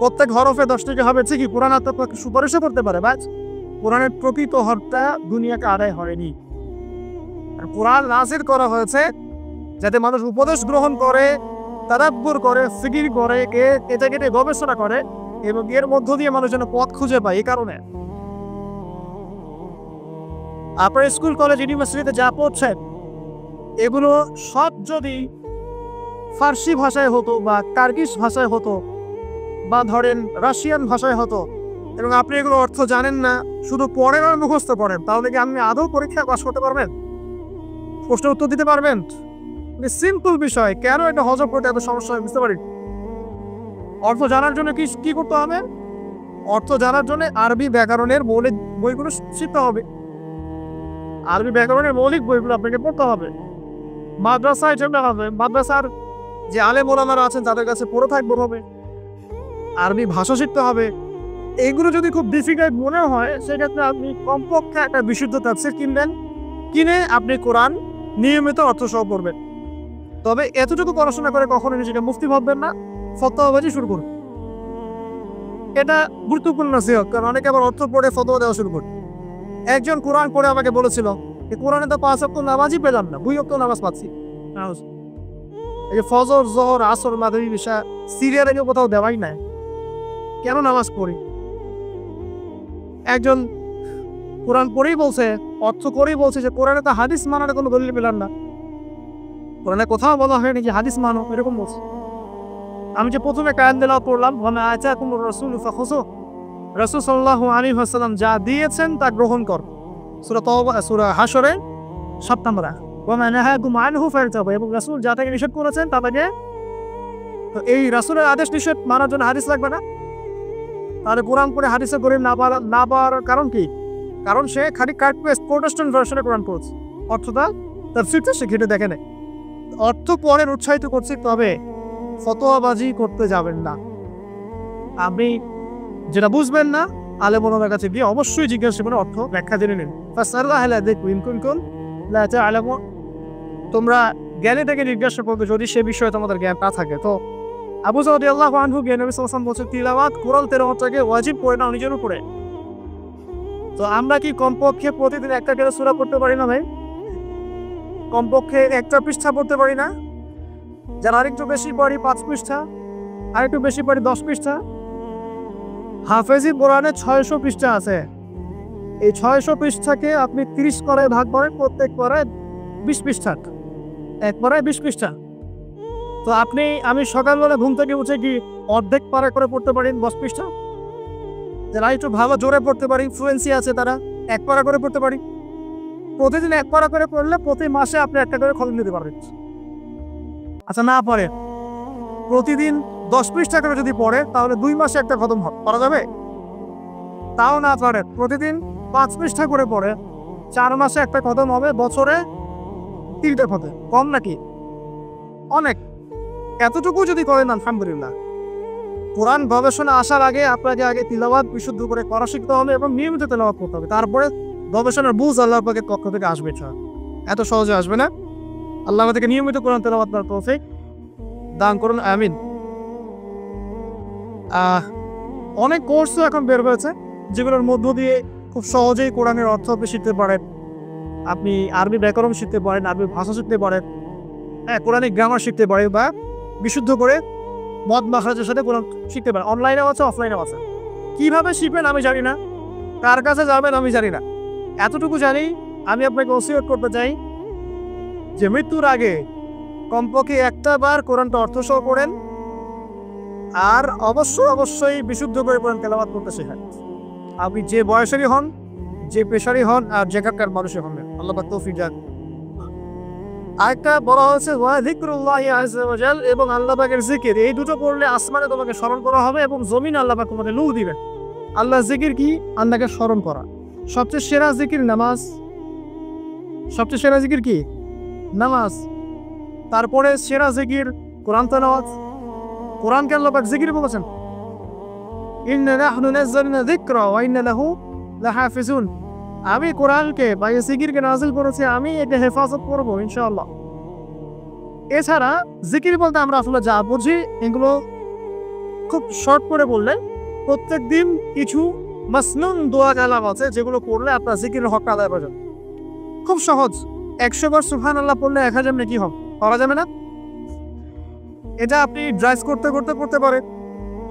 প্রত্যেক হরফে 10 নেকি হবে ঠিকই, কোরআন আপনাকে সুপারিশও করতে পারে, বাস কোরআনের প্রকৃত অর্থটা দুনিয়াকে আদায় হয়নি। আর কোরআন নাযিল করা হয়েছে যাতে মানুষ উপদেশ গ্রহণ করে, তাদাব্বুর করে, ফিকির করে, এটা কেটে গবেষণা করে এবং এর মধ্য দিয়ে মানুষ যেন পথ খুঁজে পায়। এই কারণে আপনার স্কুল, কলেজ, ইউনিভার্সিটিতে যা পড়ছেন এগুলো সব যদি ফার্সি ভাষায় হতো বা টার্কিশ ভাষায় হতো বা ধরেন রাশিয়ান ভাষায় হতো এবং আপনি এগুলো অর্থ জানেন না, শুধু পড়েন আর মুখস্থ করেন, তাহলে কি আপনি আদৌ পরীক্ষা পাস করতে পারবেন? প্রশ্নের উত্তর দিতে পারবেন? সিম্পল বিষয়, কেন এটা হজম করতে এত সমস্যা হয় বুঝতে পারি। অর্থ জানার জন্য কি করতে হবে? অর্থ জানার জন্য আরবি ব্যাকরণের মৌলিক বইগুলো শিখতে হবে। আরবি ব্যাকরণের মৌলিক বইগুলো আপনাকে পড়তে হবে। মাদ্রাসায় যেতে হবে, মাদ্রাসার যে আলেম ওলামারা আছেন তাদের কাছে পড়ে থাকতে হবে। আরবি ভাষা শিখতে হবে। এইগুলো যদি খুব ডিফিকাল্ট মনে হয় সেক্ষেত্রে আপনি কমপক্ষে একটা বিশুদ্ধ তাফসীর কিনবেন, কিনে আপনি কোরআন নিয়মিত অর্থ সহ পড়বেন। তবে এতটুকু পড়াশোনা করে কখনো নিজেকে মুফতি ভাববেন না, ফতোয়াবাজি শুরু করুন। এটা গুরুত্বপূর্ণ নসিহত, কারণ অনেকে আবার অর্থ পড়ে ফতোয়া দেওয়া শুরু করে। একজন কোরআন পড়ে আমাকে বলেছিল কোরআনে তো 5 ওয়াক্ত নামাজই পেলাম না, 2 ওয়াক্ত নামাজ পাচ্ছি। এই যে ফজর, জোহর, আসর, মাগরিব, ইশা সিরিয়াল এগুলো কোথাও দেওয়াই নাই, কেন নামাজ পড়ি? একজন কোরআন পড়েই বলছে, অর্থ করেই বলছে যে কোরআনে তো হাদিস মানার কোনো দলিল পেলাম না, কোরআনে কোথাও বলা হয়নি যে হাদিস মানো, এরকম বলছে। আমি যে প্রথমে কায়াত তেলাওয়াত করলাম, আতাকুমুর রাসূলু ফাখুযুহু, রাসূল সাল্লাল্লাহু আলাইহি ওয়াসাল্লাম যা দিয়েছেন তা গ্রহণ কর, সূরা তাওবা, সূরা হাশরে 7 নম্বর আয়াত। ওয়া মা নাহাকুম আনহু ফারতাবু, এবং রাসূল যা থেকে নিষেধ করেছেন তা থেকে, এই রাসূলের আদেশ নিষেধ মানার জন্য হাদিস লাগবে না। তাহলে কোরআন পড়ে হাদিসে গরিব না পাওয়ার কারণ কি? কারণ সে খালি কাট পেস্ট প্রোটেস্ট্যান্ট ভার্সনে কোরআন পড়ছে, অর্থটা তার ফিরতে সে ঘেটে দেখে নেয়। অর্থ পড়েন উৎসাহিত করছি, তবে ফতোয়াবাজি করতে যাবেন না। আপনি যেটা বুঝবেন না আলেম ওলামার কাছে গিয়ে অবশ্যই জিজ্ঞাসা করে অর্থ ব্যাখ্যা জেনে নিন। তোমরা জ্ঞানী থেকে জিজ্ঞাসা করবে যদি সে বিষয়ে তোমাদের জ্ঞান না থাকে। তো আবু যর রাদিয়াল্লাহু আনহু নবী সাল্লাল্লাহু আলাইহি ওয়াসাল্লাম বলেছেন, তিলাওয়াত কোরআন তেলাওয়াতটাকে ওয়াজিব করে নাও নিজের উপরে। তো আমরা কি কমপক্ষে প্রতিদিন একটা করে সূরা পড়তে পারি না ভাই? কমপক্ষে একটা পৃষ্ঠা পড়তে পারি না? যারা আরেকটু বেশি পড়ি 5 পৃষ্ঠা, আরেকটু বেশি পড়ি 10 পৃষ্ঠা। হাফেজি কোরআনে 600 পৃষ্ঠা আছে। এই 600 পৃষ্ঠাকে আপনি 30 করে ভাগ করেন, প্রত্যেক পড়ায় 20 পৃষ্ঠা, এক পড়ায় 20 পৃষ্ঠা। তো আমি সকালবেলা ঘুম থেকে উঠে কি অর্ধেক পারা করে পড়তে পারি 10 পৃষ্ঠা? যারা একটু ভালো জোরে পড়তে পারি, ফ্লুয়েন্সি আছে, তারা 1 পারা করে পড়তে পারি। প্রতিদিন 1 পারা করে পড়লে প্রতি মাসে আপনি একটা করে খতম দিতে পারবেন। আচ্ছা, না পড়ে প্রতিদিন 10 পৃষ্ঠা করে যদি পড়ে তাহলে 2 মাসে একটা খতম করা যাবে? তাও না পারে, প্রতিদিন 5 পৃষ্ঠা করে পড়ে 4 মাসে একটা খতম হবে, বছরে 3টে খতম। কম নাকি? অনেক। এতটুকু যদি করেন আলহামদুলিল্লাহ। কোরআন গবেষণা আসার আগে আপনাকে আগে তিলাওয়াত বিশুদ্ধ করে করা শিখতে হবে এবং নিয়মিত তেলাওয়াত করতে হবে, তারপরে গবেষণার বুঝ আল্লাহ পাকের পক্ষ থেকে আসবে। এত সহজে আসবে না। আল্লাহ আমাদেরকে নিয়মিত কোরআন তেলাওয়াত করার তৌফিক দান করুন, আমিন। অনেক কোর্সও এখন বের হয়েছে যেগুলোর মধ্য দিয়ে খুব সহজেই কোরআনের অর্থ আপনি শিখতে পারেন। আপনি আরবি ব্যাকরণ শিখতে পারেন, আরবি ভাষা শিখতে পারেন, কোরআনিক গ্রামার শিখতে পারেন, বা বিশুদ্ধ করে মদ মাখরাজের সাথে কোরআন শিখতে পারেন। অনলাইনেও আছে, অফলাইনেও আছে। কিভাবে শিখবেন আমি জানি না, কার কাছে যাবেন আমি জানি না। এতটুকু জানি, আমি আপনাকে ওসিয়ত করতে চাই যে মৃত্যুর আগে কমপক্ষে একটা বার কোরআনটা অর্থসহ পড়েন, আর অবশ্যই বিশুদ্ধ করে কোরআন তেলাওয়াত করতে শেখান। আপনি যে বয়সেরই হন, যে পেশারই হন, আর যেখানকার মানুষই হন, আল্লাহ পাক তৌফিক দান। আরেকটা বলা হয়েছে ওয়া যিকরুল্লাহি আযজা ওয়া জাল, এবং আল্লাহ পাকের জিকির। এই দুটো পড়লে আসমানে তোমাকে স্মরণ করা হবে এবং জমিনে আল্লাহ পাক তোমাকে নূর দিবেন। আল্লাহর জিকির কি? আল্লাহকে স্মরণ করা। সবচেয়ে সেরা জিকির নামাজ। সবচেয়ে সেরা জিকির কি? নামাজ। তারপরে সেরা জিকির কোরআন তেলাওয়াত। কোরআনকে আল্লাহ পাক জিকির বলেছেন, ইন্না নাহনু নাযালনা যিকরা ওয়া ইন্না লাহু লাহাফিজুন। আমি কোরআনকে বা এই জিকিরকে নাযিল করেছি, আমি এটা হেফাজত করব ইনশাআল্লাহ। এছাড়া জিকির বলতে আমরা আসলে যা বুঝি এগুলো খুব শর্ট করে বললে প্রত্যেক দিন কিছু মাসনুন দোয়া কালাম আছে যেগুলো পড়লে আপনার জিকিরের হক আদায় করা যাবে। খুব সহজ, 100 বার সুবহানাল্লাহ পড়লে 1000 নেকি হবে, করা যাবে না? এটা আপনি ড্রাইভ করতে করতে করতে পারেন,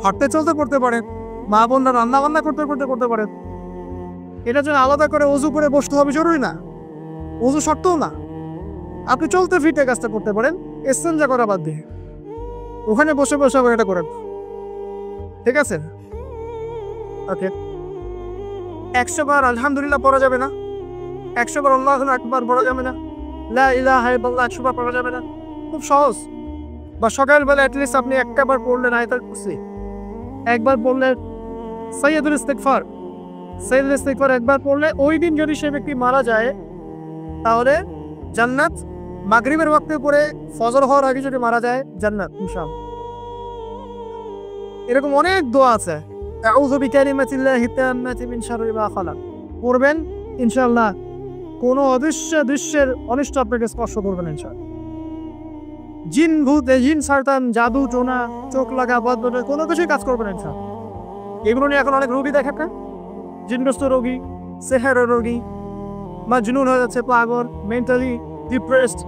হাঁটতে চলতে করতে পারেন, মা বোনরা রান্না বান্না করতে করতে করতে পারেন। এটার জন্য আলাদা করে অজু করে বসতে হবে জরুরি না, অজু শর্তও না। আপনি চলতে ফিরতে কাজটা করতে পারেন, ইস্তেঞ্জা করা বাদ দিয়ে ওখানে বসে বসে আবার এটা করেন, ঠিক আছে? ওকে, 100 বার আলহামদুলিল্লাহ পড়া যাবে না, 100 বার আল্লাহু আকবার পড়া যাবে না, লা ইলাহা ইল্লাল্লাহ 100 বার পড়া যাবে না। খুব সহজ। বা সকালবেলা অ্যাটলিস্ট আপনি একটা বার পড়লেন আয়াতুল কুরসি, একবার পড়লেন সাইয়্যিদুল ইস্তিগফার, সাইয়্যিদুল ইস্তিগফার একবার পড়লে ওই দিন যদি সে ব্যক্তি মারা যায় তাহলে জান্নাত। মাগরিবের ওয়াক্তে পড়ে ফজর হওয়ার আগে যদি মারা যায় জান্নাত ইনশাআল্লাহ। এরকম অনেক দোয়া আছে। আউযু বিকালিমাতিল্লাহি তাম্মাতি মিন শাররি মা খালাক পড়বেন ইনশাআল্লাহ, কোনো অদৃশ্য দৃশ্যের অনিষ্ট আপনাকে স্পর্শ করবে না ইনশাআল্লাহ। জিন ভূত, জিন শয়তান, জাদু টোনা, চোখ লাগা বদবদ কোনো কিছুই কাজ করবে না ইনশাআল্লাহ। এগুলো নিয়ে এখন অনেক রোগী দেখেন না, জিনগ্রস্ত রোগী, সেহেরের রোগী, মাজনুন হয়ে যাচ্ছে, পাগল, মেন্টালি ডিপ্রেসড,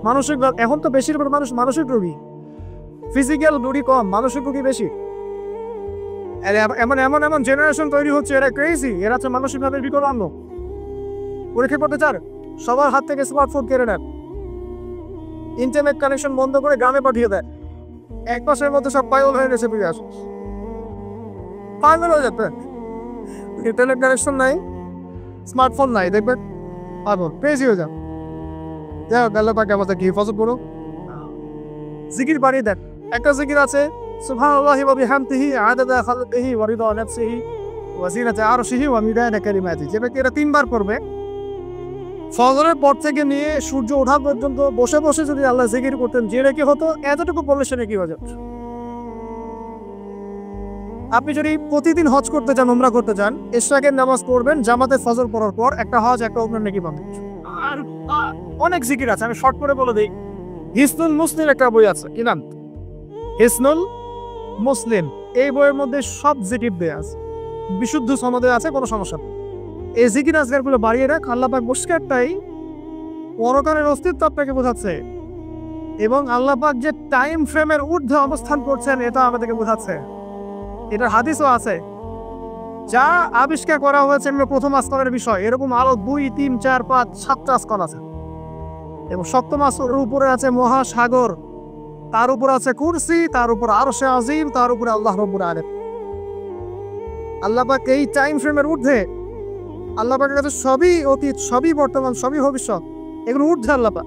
মানসিক। এখন তো বেশিরভাগ মানুষ মানসিক রোগী, ফিজিক্যাল রোগী কম, মানসিক রোগী বেশি। এমন এমন এমন জেনারেশন তৈরি হচ্ছে, এরা ক্রেজি, এরা হচ্ছে মানসিকভাবে বিকলাঙ্গ। পরীক্ষা করতে চান, সবার হাত থেকে স্মার্টফোন কেড়ে নেন, ইন্টারনেট কানেকশন বন্ধ করে গ্রামে পাঠিয়ে দেয়, 1 মাসের মধ্যে সব পাগল হয়ে গেছে, ফিরে আসে পাগল হয়ে যাবে। ইন্টারনেট কানেকশন নাই, স্মার্টফোন নাই, দেখবেন পাগল ক্রেজি হয়ে যাবে। যাই হোক, আল্লাহ পাক আমাদেরকে হেফাজত করুন। জিকির বাড়িয়ে দেন। একটা জিকির আছে, সুবহানাল্লাহি ওয়া বিহামদিহি আদাদা খালকিহি ওয়া রিদা নাফসিহি ওয়া জিনাতা আরশিহি ওয়া মিদাদা কালিমাতিহি। যে ব্যক্তি এটা 3 বার করবে, ফজরের পর থেকে নিয়ে সূর্য ওঠা পর্যন্ত বসে বসে যদি আল্লাহ জিকির করতেন, যে নাকি হতো এতটুকু পড়লে সে নাকি হয়ে যাচ্ছে। আপনি যদি প্রতিদিন হজ করতে চান, উমরা করতে চান, ইশরাকের নামাজ পড়বেন জামাতে ফজর পড়ার পর, একটা হজ একটা উমরা নাকি পাবেন। আর অনেক জিকির আছে, আমি শর্ট করে বলে দিই। হিসনুল মুসলিম একটা বই আছে, কি নাম? হিসনুল মুসলিম। এই বইয়ের মধ্যে সব জিকির দেয়া আছে, বিশুদ্ধ সনদে আছে, কোনো সমস্যা নেই। এই জিকির আজকারগুলো বাড়িয়ে রাখ। আল্লাহ পাক পরিষ্কারটাই পরকালের অস্তিত্ব আপনাকে বোঝাচ্ছে, এবং আল্লাহ পাক যে টাইম ফ্রেমের ঊর্ধ্বে অবস্থান করছেন এটা আমাদেরকে বোঝাচ্ছে। এটার হাদিসও আছে, যা আবিষ্কার করা হয়েছে প্রথম আসমানের বিষয়, এরকম আরো 2, 3, 4, 5, 7টা আসমান আছে, এবং সপ্তম আসমানের উপরে আছে মহাসাগর, তার উপর আছে কুরসি, তার উপর আরশে আজিম, তার উপরে আল্লাহ রাব্বুল আলামিন। আল্লাহ পাক এই টাইম ফ্রেমের ঊর্ধ্বে, আল্লাহ পাকের কাছে সবই অতীত, সবই বর্তমান, সবই ভবিষ্যৎ, এগুলো ঊর্ধ্বে আল্লাহ পাক।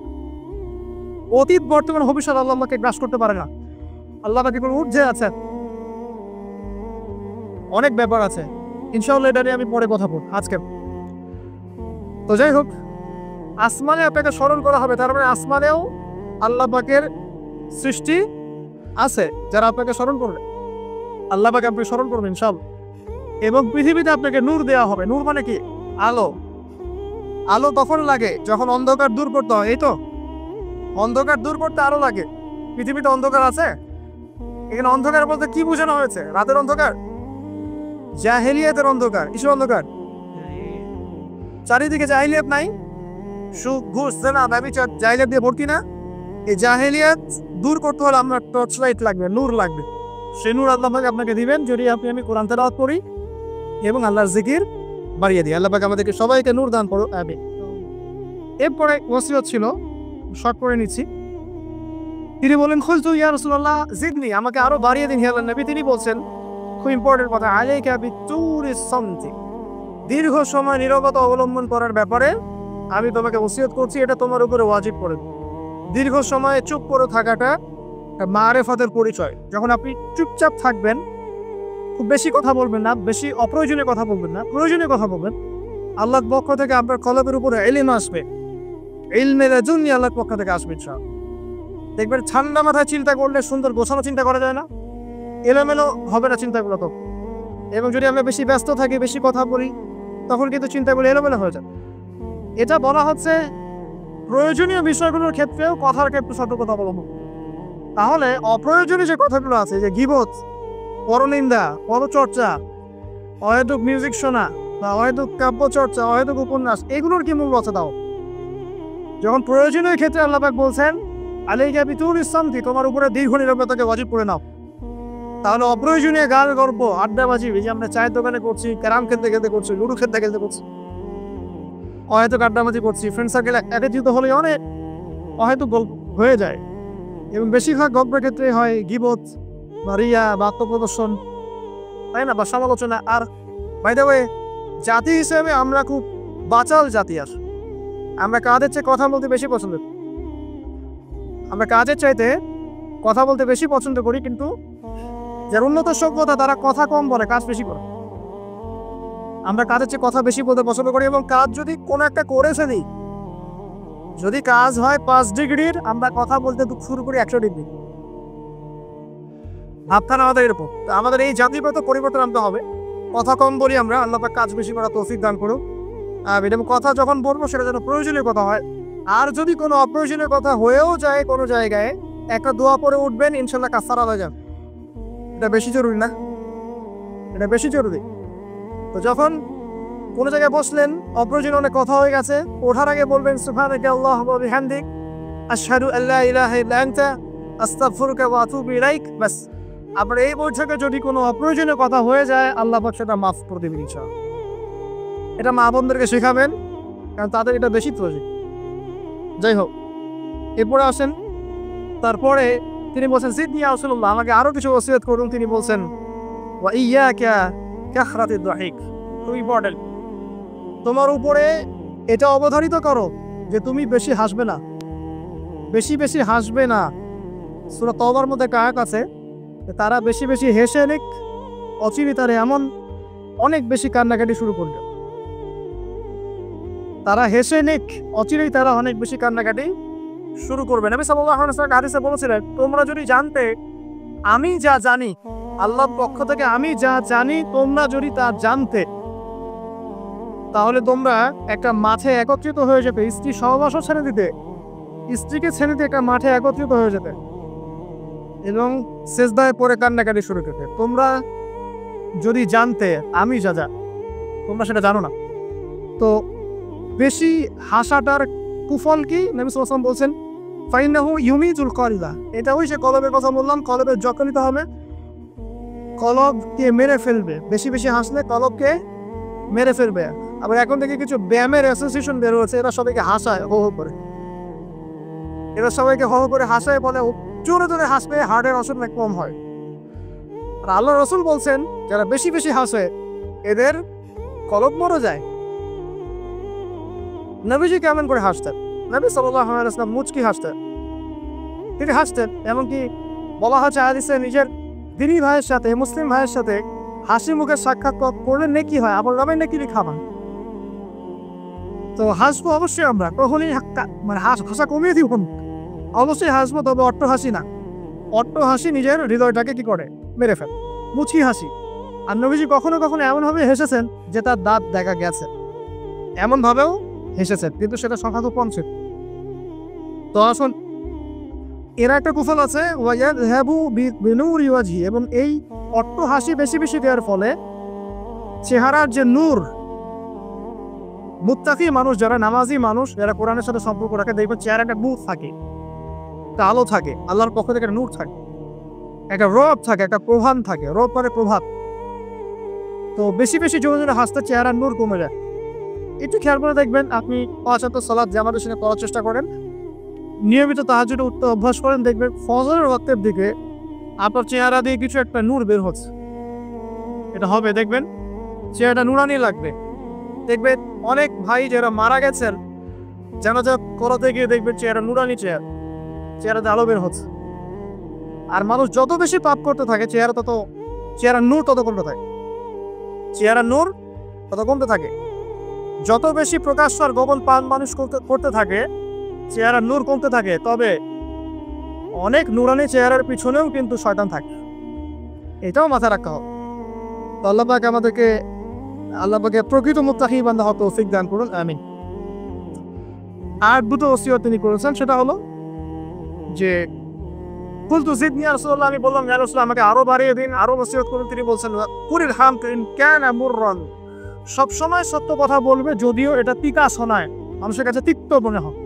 অতীত বর্তমান ভবিষ্যৎ আল্লাহ পাককে গ্রাস করতে পারে না, আল্লাহ পাক এগুলো ঊর্ধ্বে আছেন। অনেক ব্যাপার আছে, ইনশাআল্লাহ এটা নিয়ে আমি পরে কথা বলবো আজকে। তো যাই হোক, আসমানে আপনাকে স্মরণ করা হবে, তার মানে আসমানেও আল্লাহ পাকের সৃষ্টি আছে যারা আপনাকে স্মরণ করবে। আল্লাহ পাক আপনি স্মরণ করবেন ইনশাআল্লাহ। এবং পৃথিবীতে আপনাকে নূর দেওয়া হবে। নূর মানে কি? আলো। আলো তখন লাগে যখন অন্ধকার দূর করতে হয়, এই তো অন্ধকার দূর করতে আলো লাগে। পৃথিবীতে অন্ধকার আছে, এখানে অন্ধকার বলতে কি বোঝানো হয়েছে? রাতের অন্ধকার, জাহেলিয়াতের অন্ধকার। কিসের অন্ধকার? চারিদিকে জাহেলিয়াত নাই, সুদ ঘুষ জেনা ব্যভিচার জাহেলিয়াত দিয়ে ভর্তি না? এই জাহেলিয়াত দূর করতে হলে আপনার টর্চ লাইট লাগবে, নূর লাগবে। সেই নূর আল্লাহ পাক আপনাকে দিবেন যদি আমি কোরআন তেলাওয়াত করি এবং আল্লাহর জিকির বাড়িয়ে দিই। আল্লাহ পাক আমাদেরকে সবাইকে নূর দান করো, আমিন। এরপরে ওসিয়ত ছিল, শর্ট করে নিচ্ছি। তিনি বলেন, খুলতু ইয়া রাসূলুল্লাহ জিদনি, আমাকে আরো বাড়িয়ে দিন হে আল্লাহর নবী। তিনি বলছেন খুব ইম্পর্টেন্ট কথা, আলাইকা বিতুরিস সামতি, দীর্ঘ সময় নীরবতা অবলম্বন করার ব্যাপারে আমি তোমাকে ওসিয়ত করছি, এটা তোমার উপরে ওয়াজিব করে। দীর্ঘ সময় চুপ করে থাকাটা মারেফাতের পরিচয়। যখন আপনি চুপচাপ থাকবেন, খুব বেশি কথা বলবেন না, বেশি অপ্রয়োজনীয় কথা বলবেন না, প্রয়োজনীয় কথা বলবেন, আল্লাহর পক্ষ থেকে আপনার কলবের উপরে ইলম আসবে, ইলমে লাদুন্নি আল্লাহর পক্ষ থেকে আসবে ইনশাআল্লাহ। দেখবেন ঠান্ডা মাথায় চিন্তা করলে সুন্দর গোছানো চিন্তা করা যায় না, এলোমেলো হবে না চিন্তাগুলো তো। এবং যদি আমরা বেশি ব্যস্ত থাকি, বেশি কথা বলি, তখন কিন্তু চিন্তাগুলো এলোমেলো হয়ে যায়। এটা বলা হচ্ছে প্রয়োজনীয় বিষয়গুলোর ক্ষেত্রেও কথার ক্ষেত্রে সতর্কতা অবলম্বন। তাহলে অপ্রয়োজনীয় যে কথাগুলো আছে, যে গীবত, পরনিন্দা, পরচর্চা, অহেতুক মিউজিক শোনা বা অহেতুক কাব্য চর্চা, অহেতুক উপন্যাস, এগুলোর কি মূল্য আছে দাও? যখন প্রয়োজনীয় ক্ষেত্রে আল্লাহ পাক বলছেন আলাইকা বিতুলিস সামতি, তোমার উপরে দীর্ঘ নীরবতাকে ওয়াজিব করে নাও, তাহলে অপ্রয়োজনীয় গান গল্প আড্ডাবাজি, এই যে আমরা চায়ের দোকানে করছি, ক্যারাম খেলতে খেলতে করছি, লুডো খেলতে খেলতে করছি, অহেতুক আড্ডাবাজি করছি, ফ্রেন্ড সার্কেল একত্রিত হলে অনেক অহেতুক গল্প হয়ে যায়। এবং বেশিরভাগ গল্পের ক্ষেত্রে হয় গীবত বা রিয়া বা আত্মপ্রদর্শন, তাই না, বা সমালোচনা। আর বাই দ্য ওয়ে, জাতি হিসেবে আমরা খুব বাচাল জাতি। আর আমরা কাজের চেয়ে কথা বলতে বেশি পছন্দ করি, আমরা কাজের চাইতে কথা বলতে বেশি পছন্দ করি, কিন্তু যার উন্নত সভ্যতা তারা কথা কম বলে, কাজ বেশি করে। আমরা কাজের চেয়ে কথা বেশি বলতে পছন্দ করি, এবং কাজ যদি কোনো একটা করে ফেলি, যদি কাজ হয় 5 ডিগ্রির, আমরা কথা বলতে শুরু করি 100 ডিগ্রি। ভাবখানা আমাদের এরকম। তো আমাদের এই জাতিগত পরিবর্তন আনতে হবে, কথা কম বলি আমরা, আল্লাহ পাক কাজ বেশি করা তৌফিক দান করুক। এবং কথা যখন বলবো সেটা যেন প্রয়োজনীয় কথা হয়। আর যদি কোনো অপ্রয়োজনীয় কথা হয়েও যায় কোনো জায়গায়, একটা দোয়া পরে উঠবেন, ইনশাল্লাহ কাফারা হয়ে যাবে। এটা বেশি জরুরি না? এটা বেশি জরুরি। তো যখন কোনো জায়গায় বসলেন, অপ্রয়োজনীয় অনেক কথা হয়ে গেছে, ওঠার আগে বলবেন সুবহানাকা আল্লাহুম্মা ওয়া বিহামদিক আশহাদু আল্লা ইলাহা ইল্লা আনতা আস্তাগফিরুকা ওয়া আতুবু ইলাইক। বাস, আপনার এই বৈঠকে যদি কোনো অপ্রয়োজনীয় কথা হয়ে যায়, আল্লাহ পাক সেটা মাফ করে দেবেন ইনশাআল্লাহ। এটা মা বোনদেরকে শেখাবেন, কারণ তাদের এটা বেশি প্রয়োজন। যাই হোক, এরপরে আসেন, তারপরে তিনি বলছেন জিদনি ইয়া রাসূলুল্লাহ, আমাকে আরো কিছু ওসিয়ত করুন। তিনি বলছেন ওয়া ইয়াকা কাখরাতিদ দাহিক, খুব ইম্পর্টেন্ট, তোমার উপরে এটা অবধারিত করো যে তুমি বেশি হাসবে না, বেশি বেশি হাসবে না। সূরা তাওবার মধ্যে একটা আয়াত আছে, তারা বেশি বেশি হেসে নিক, অচিরে তারা এমন অনেক বেশি কান্নাকাটি শুরু করবে। তারা হেসে নিক, অচিরেই তারা অনেক বেশি কান্নাকাটি শুরু করবে। নবী সাল্লাল্লাহু আলাইহি ওয়াসাল্লাম হাদিসে বলেছিলেন, তোমরা যদি জানতে আমি যা জানি, আল্লাহর পক্ষ থেকে আমি যা জানি, তোমরা যদি তা জানতে, তাহলে তোমরা একটা মাঠে একত্রিত হয়ে যেতে, স্ত্রী সহবাসও ছেড়ে দিতে, স্ত্রীকে ছেড়ে দিয়ে একটা মাঠে একত্রিত হয়ে যেতে এবং সেজদায় পড়ে কান্নাকাটি শুরু করতে। তোমরা যদি জানতে আমি যা যা, তোমরা সেটা জানো না। তো বেশি হাসাটার কুফল কি? নবী সাল্লাল্লাহু আলাইহি ওয়াসাল্লাম বলছেন ফাইন্নাহু ইউমিতুল কলবা, এটা ওই যে কলবের কথা বললাম, কলবের যত্ন নিতে হবে, কলবকে মেরে ফেলবে। বেশি বেশি হাসলে কলবকে মেরে ফেলবে। আবার এখন থেকে কিছু ব্যায়ামের অ্যাসোসিয়েশন বের হয়েছে, এরা সবাইকে হাসায় হো হো করে, এরা সবাইকে হো হো করে হাসায়, বলে জোরে জোরে হাসলে হার্টের অসুখ কম হয়। আর আল্লাহ রাসূল বলছেন যারা বেশি বেশি হাসে এদের কলব মরে যায়। নবীজি কেমন করে হাসতেন? নবী সাল্লাল্লাহু আলাইহি ওয়াসাল্লাম মুচকি হাসতেন, তিনি হাসতেন। এমনকি বলা হচ্ছে হাদিসে, নিজের দিনী ভাইয়ের সাথে, মুসলিম ভাইয়ের সাথে হাসি মুখে সাক্ষাৎ করলে নেকি হয়, আবার নামে নেকি খাবার। তো হাসবো অবশ্যই, আমরা কখনই মানে হাসা কমিয়ে দিব, অবশ্যই হাসবো, তবে অট্ট হাসি না। অট্ট হাসি নিজের হৃদয়টাকে কি করে, মেরে ফেলে। মুচকি হাসি। আর নবীজি কখনো কখনো এমনভাবে হেসেছেন যে তার দাঁত দেখা গেছে, এমনভাবেও হেসেছেন, কিন্তু সেটা সংখ্যা খুব কম ছিল। তো আসুন, এরা একটা কুফল আছে এবং এই অট্ট হাসি বেশি বেশি দেওয়ার ফলে চেহারার যে নূর, মুত্তাকি মানুষ যারা, নামাজি মানুষ যারা কোরআনের সাথে সম্পর্ক রাখে, দেখবেন চেহারা একটা নূর থাকে, একটা আলো থাকে, আল্লাহর পক্ষ থেকে একটা নূর থাকে, একটা রব থাকে, একটা প্রভাব থাকে। রব মানে প্রভাব। তো বেশি বেশি জোরে জোরে হাসতে চেহারার নূর কমে যায়। একটু খেয়াল করে দেখবেন, আপনি 5 ওয়াক্ত সালাত জামাতের সঙ্গে করার চেষ্টা করেন, নিয়মিত তাহাজ্জুদে উঠতে অভ্যাস করেন, দেখবেন ফজরের ওয়াক্তের দিকে আপনার চেহারা দিয়ে কিছু একটা নূর বের হচ্ছে। এটা হবে, দেখবেন চেহারাটা নুরানি লাগবে। দেখবেন অনেক ভাই যারা মারা গেছেন, জানাজা করাতে গিয়ে দেখবেন চেহারা নুরানি, চেহারাতে আলো বের হচ্ছে। আর মানুষ যত বেশি পাপ করতে থাকে, চেহারার নূর তত কমতে থাকে, চেহারার নূর তত কমতে থাকে। যত বেশি প্রকাশ্য আর গোপন পাপ মানুষ করতে থাকে, চেহারার নূর কমতে থাকে। তবে অনেক নুরানি চেহারার পিছনেও কিন্তু শয়তান থাকে, এটাও মাথায় রাখতে হবে। তো আল্লাহ পাক আমাদেরকে, আল্লাহ পাকে প্রকৃত মুত্তাকি বান্দা হওয়ার তৌফিক দান করুন, আমিন। আর দুটো ওসিয়ত তিনি করেছেন, সেটা হলো যে কুলতু জিদনি ইয়া রাসূলুল্লাহ, আমি বললাম ইয়া রাসূলুল্লাহ আমাকে আরো বাড়িয়ে দিন, আরো নসিহত করুন। তিনি বলছেন কুলিল হাম ইন কানা মুররান, সব সময় সত্য কথা বলবে যদিও এটা তিতা শোনায়, মানুষের কাছে তিক্ত মনে হয়,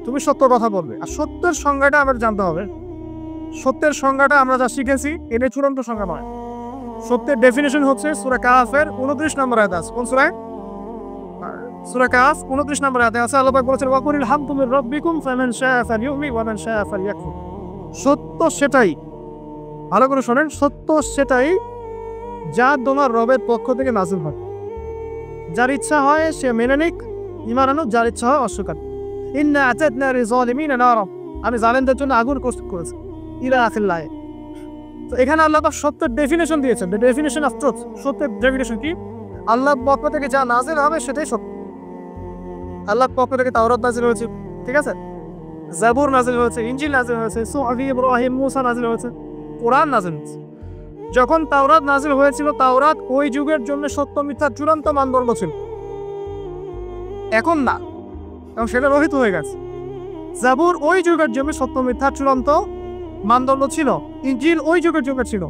তুমি সত্য কথা বলবে। আর সত্যের সংজ্ঞাটা আমাদের জানতে হবে। সত্যের সংজ্ঞাটা আমরা যা শিখেছি এটা চূড়ান্ত সংজ্ঞা নয়। সত্যের ডেফিনেশন হচ্ছে সূরা কাহফের 29 নম্বর আয়াত আছে। কোন সূরা? সূরা কাহফ 29 নম্বর আয়াতে আছে, আল্লাহ পাক বলেছেন ওয়া কুলিল হামদু মির রাব্বিকুম ফামান শাআ ফালইউমিন ওয়া মান শাআ ফালইয়াকফুর। সত্য সেটাই, ভালো করে শোনেন, সত্য সেটাই যা তোমার রবের পক্ষ থেকে নাযিল হয়। যার ইচ্ছা হয় সে মেনে নিক, ঈমান আনুক, যার ইচ্ছা হয় অস্বীকার। ইন্না আতাদনা লিযালিমিনা নারা, আমি জালেমদের জন্য আগুন প্রস্তুত করেছি, ইলা আখিল আয়াত। তো এখানে আল্লাহ পাক সত্যের ডেফিনেশন দিয়েছেন, দ্য ডেফিনেশন অফ ট্রুথ। সত্যের ডেফিনেশন কি? আল্লাহর পক্ষ থেকে যা নাযিল হবে সেটাই সত্য। আল্লাহর পক্ষ থেকে তাওরাত নাযিল হয়েছে, ঠিক আছে, জাবুর নাযিল হয়েছে, ইনজিল নাযিল হয়েছে, সুহফ ইব্রাহিম মুসা নাযিল হয়েছে, কোরআন নাযিল হয়েছে। যখন তাওরাত নাযিল হয়েছিল, তাওরাত ওই যুগের জন্য সত্য মিথ্যার চূড়ান্ত মানদণ্ড ছিল। এখন না, এবং সেটা রহিত হয়ে গেছে। জাবুর ওই যুগের জন্য সত্য মিথ্যার চূড়ান্ত মানদণ্ড ছিল, ইনজিল ওই যুগের জন্য ছিল।